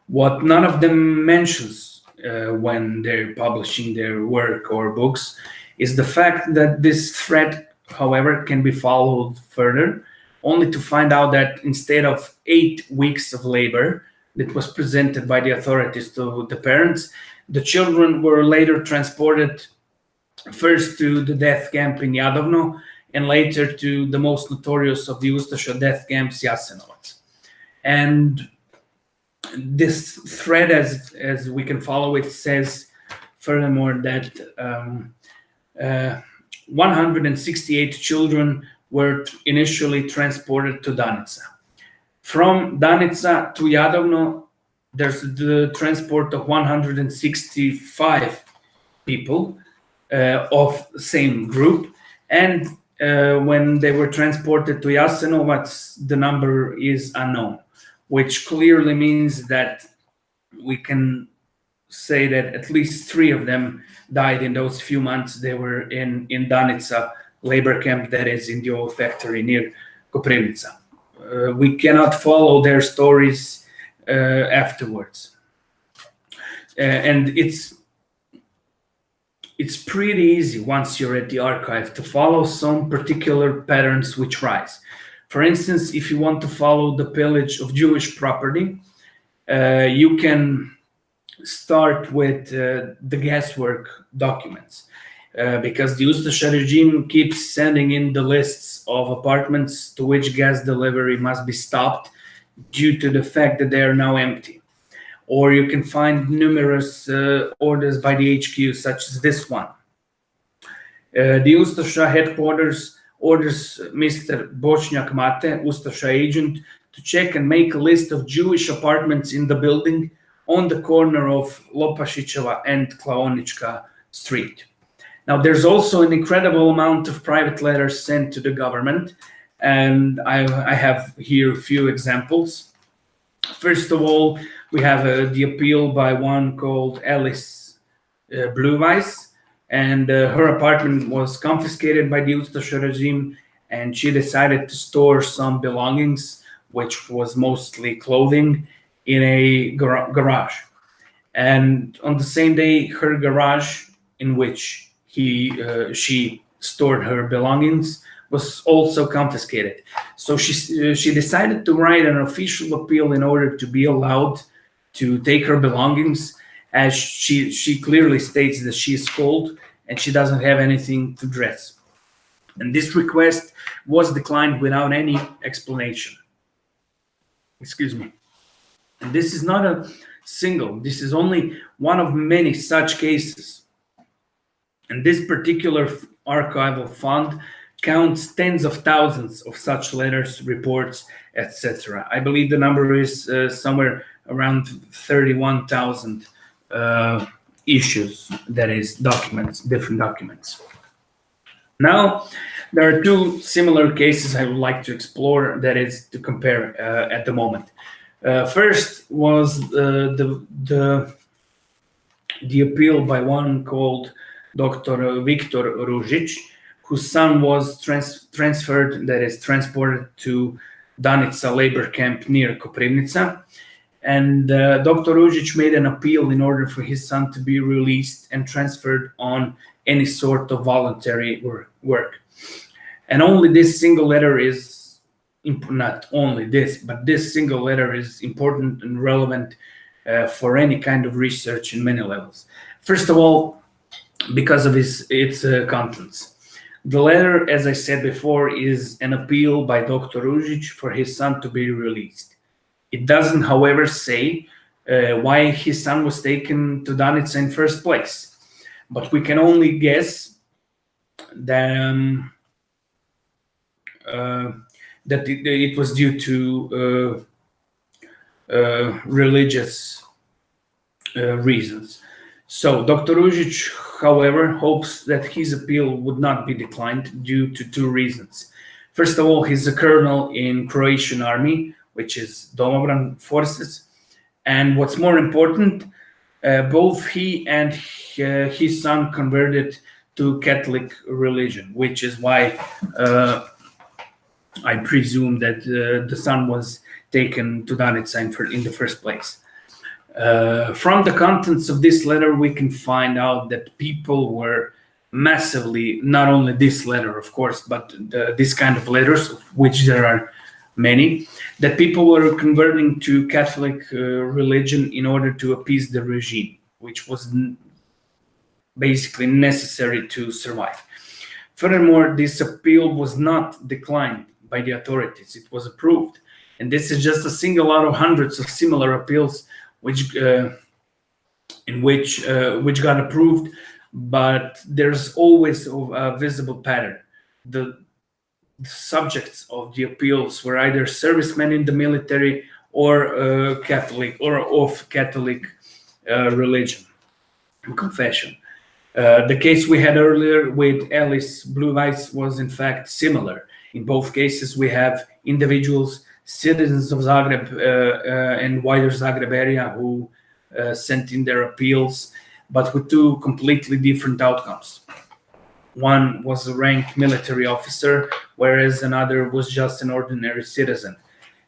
What none of them mentions when they're publishing their work or books is the fact that this thread, however, can be followed further, only to find out that instead of 8 weeks of labor that was presented by the authorities to the parents, the children were later transported first to the death camp in Jadovno and later to the most notorious of the Ustaša death camps, Jasenovac. And this thread, as we can follow it, says furthermore that 168 children were initially transported to Danica. From Danica to Jadovno, there's the transport of 165 people of the same group, and when they were transported to Jasenovac, the number is unknown, which clearly means that we can say that at least 3 of them died in those few months they were in Danica labor camp, that is in the oil factory near Koprivnica. We cannot follow their stories afterwards. And it's pretty easy once you're at the archive to follow some particular patterns which rise. For instance, if you want to follow the pillage of Jewish property, you can start with the guesswork documents, because the Ustasha regime keeps sending in the lists of apartments to which gas delivery must be stopped due to the fact that they are now empty. Or you can find numerous orders by the HQ, such as this one. The Ustasha headquarters orders Mr. Bošnjak Mate, Ustasha agent, to check and make a list of Jewish apartments in the building on the corner of Lopašićeva and Klaonička Street. Now, there's also an incredible amount of private letters sent to the government, and I have here a few examples. First of all, we have the appeal by one called Alice Blueweiss, and her apartment was confiscated by the Ustasha regime, and she decided to store some belongings, which was mostly clothing, in a garage. And on the same day, her garage in which she stored her belongings was also confiscated. So she decided to write an official appeal in order to be allowed to take her belongings, as she clearly states that she is cold and she doesn't have anything to dress. And this request was declined without any explanation. Excuse me. And this is not a single, this is only one of many such cases. And this particular archival fund counts tens of thousands of such letters, reports, etc. I believe the number is somewhere around 31,000 issues, that is documents, different documents. Now, there are two similar cases I would like to explore, that is to compare at the moment. First was the appeal by one called Dr. Viktor Ružić, whose son was transferred, that is transported to Danica labor camp near Koprivnica. And Dr. Ružić made an appeal in order for his son to be released and transferred on any sort of voluntary work. And only this single letter is, not only this, but this single letter is important and relevant for any kind of research in many levels. First of all, because of its contents. The letter, as I said before, is an appeal by Dr. Ružić for his son to be released. It doesn't, however, say why his son was taken to Danica in first place. But we can only guess that it was due to religious reasons. So Dr. Ružić, however, hopes that his appeal would not be declined due to two reasons. First of all, he's a colonel in Croatian army, which is Domobran forces. And what's more important, both he and his son converted to Catholic religion, which is why I presume that the son was taken to Danica in the first place. From the contents of this letter, we can find out that people were massively, not only this letter, of course, but this kind of letters, of which there are many, that people were converting to Catholic religion in order to appease the regime, which was basically necessary to survive. Furthermore, this appeal was not declined by the authorities, it was approved. And this is just a single out of hundreds of similar appeals which got approved, but there's always a visible pattern. The subjects of the appeals were either servicemen in the military or Catholic or of Catholic religion and confession. The case we had earlier with Alice Blueweiss was in fact similar. In both cases, we have individuals, citizens of Zagreb and wider Zagreb area who sent in their appeals, but with two completely different outcomes. One was a ranked military officer, whereas another was just an ordinary citizen.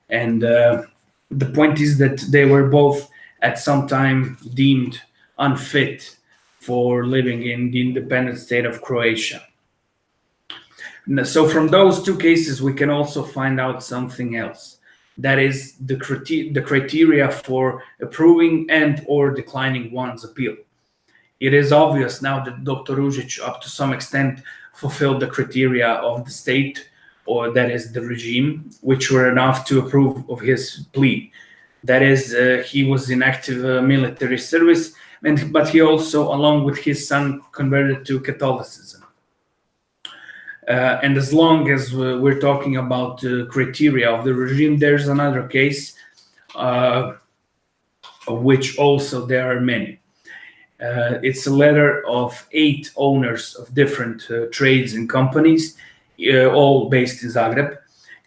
And the point is that they were both at some time deemed unfit for living in the independent state of Croatia. So from those two cases, we can also find out something else. That is the criteria for approving and or declining one's appeal. It is obvious now that Dr. Ružić, up to some extent, fulfilled the criteria of the state, or that is the regime, which were enough to approve of his plea. That is, he was in active military service, but he also, along with his son, converted to Catholicism. And as long as we're talking about the criteria of the regime, there's another case, of which also there are many. It's a letter of 8 owners of different trades and companies, all based in Zagreb,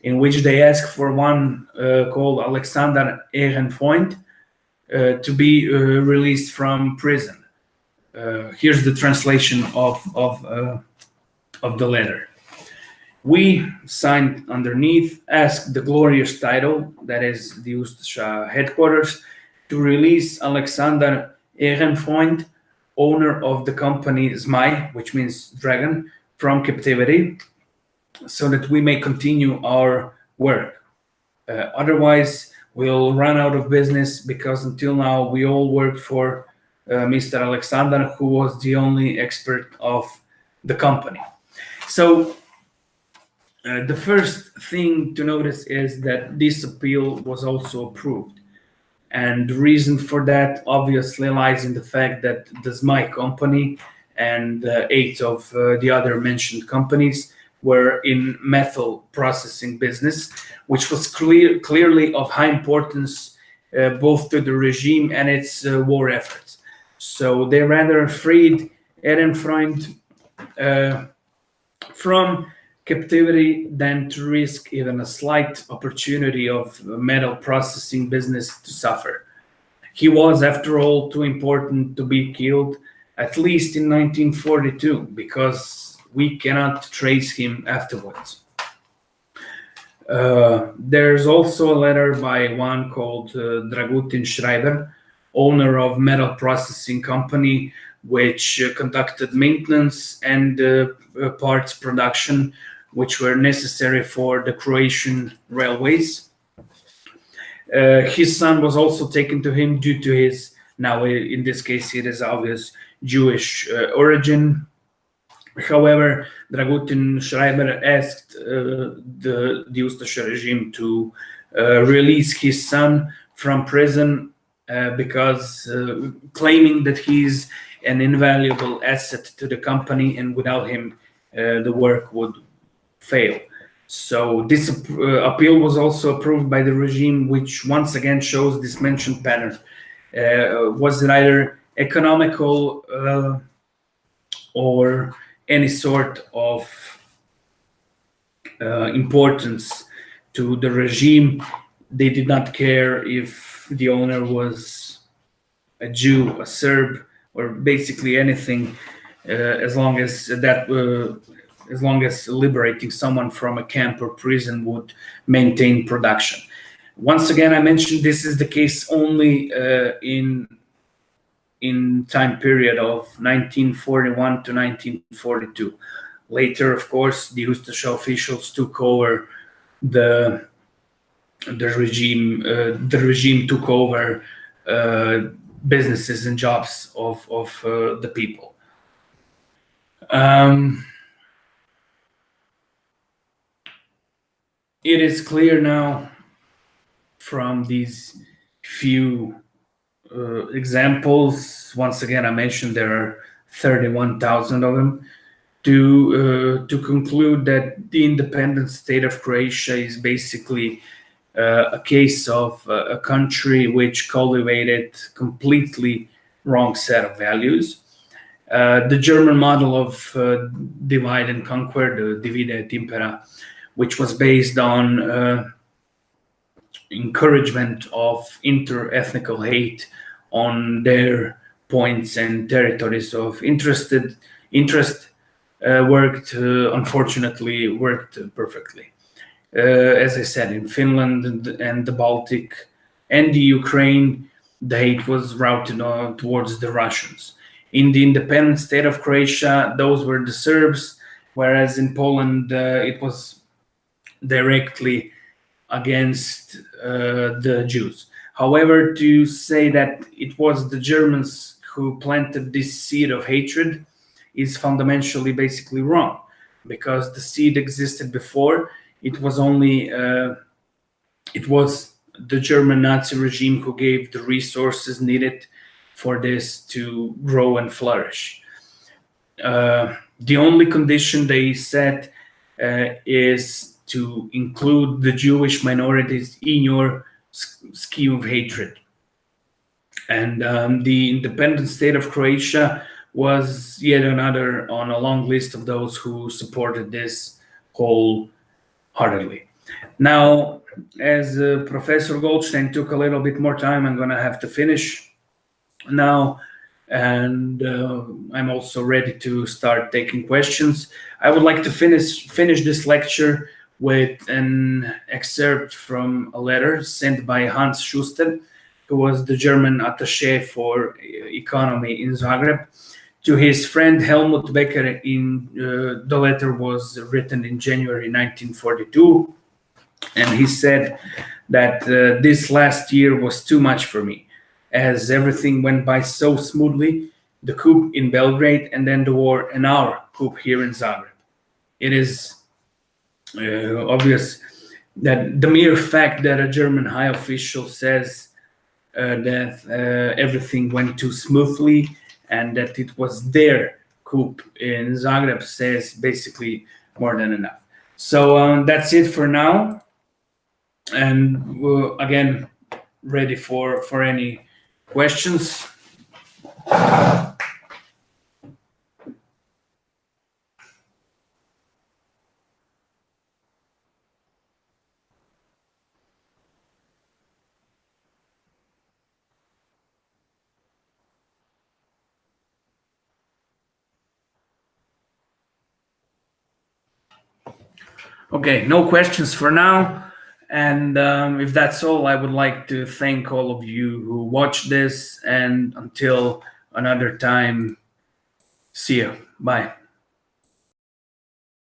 in which they ask for one called Alexander Ehrenfreund to be released from prison. Here's the translation of the letter. We, signed underneath, ask the glorious title, that is the Ustasha headquarters, to release Alexander Ehrenfreund, owner of the company Zmaj, which means dragon, from captivity, so that we may continue our work. Otherwise, we'll run out of business, because until now we all worked for Mr. Alexander, who was the only expert of the company. So the first thing to notice is that this appeal was also approved. And the reason for that obviously lies in the fact that the Zmaj company and 8 of the other mentioned companies were in metal processing business, which was clearly of high importance both to the regime and its war efforts. So they rather freed Ehrenfreund from captivity than to risk even a slight opportunity of metal processing business to suffer. He was, after all, too important to be killed, at least in 1942, because we cannot trace him afterwards. There's also a letter by one called Dragutin Schreiber, owner of metal processing company, which conducted maintenance and parts production, which were necessary for the Croatian railways. His son was also taken to him due to his, now in this case it is obvious, Jewish origin. However, Dragutin Schreiber asked the Ustasha regime to release his son from prison because claiming that he's an invaluable asset to the company, and without him the work would fail. So this appeal was also approved by the regime, which once again shows this mentioned pattern. Was it either economical or any sort of importance to the regime? They did not care if the owner was a Jew, a Serb, or basically anything, as long as liberating someone from a camp or prison would maintain production. Once again, I mentioned this is the case only in time period of 1941 to 1942. Later, of course, the Ustasha officials took over the regime. The regime took over businesses and jobs of the people. It is clear now from these few examples, once again I mentioned there are 31,000 of them, to conclude that the independent state of Croatia is basically a case of a country which cultivated completely wrong set of values. The German model of divide and conquer, the divide et impera, which was based on encouragement of inter-ethnical hate on their points and territories of interest, unfortunately worked perfectly. As I said, in Finland and the Baltic and the Ukraine, the hate was routed towards the Russians. In the independent state of Croatia, those were the Serbs, whereas in Poland, it was directly against the Jews. However, to say that it was the Germans who planted this seed of hatred is fundamentally basically wrong, because the seed existed before. It was only it was the German Nazi regime who gave the resources needed for this to grow and flourish. The only condition they set is to include the Jewish minorities in your scheme of hatred. And the independent state of Croatia was yet another on a long list of those who supported this wholeheartedly. Now, as Professor Goldstein took a little bit more time, I'm going to have to finish now, and I'm also ready to start taking questions. I would like to finish this lecture with an excerpt from a letter sent by Hans Schuster, who was the German attaché for economy in Zagreb, to his friend Helmut Becker. The letter was written in January 1942, and he said that this last year was too much for me, as everything went by so smoothly, the coup in Belgrade and then the war, and our coup here in Zagreb. It is obvious that the mere fact that a German high official says that everything went too smoothly and that it was their coup in Zagreb says basically more than enough. So that's it for now, and we're again ready for any questions. Okay, no questions for now. And if that's all, I would like to thank all of you who watched this. And until another time, see you. Bye.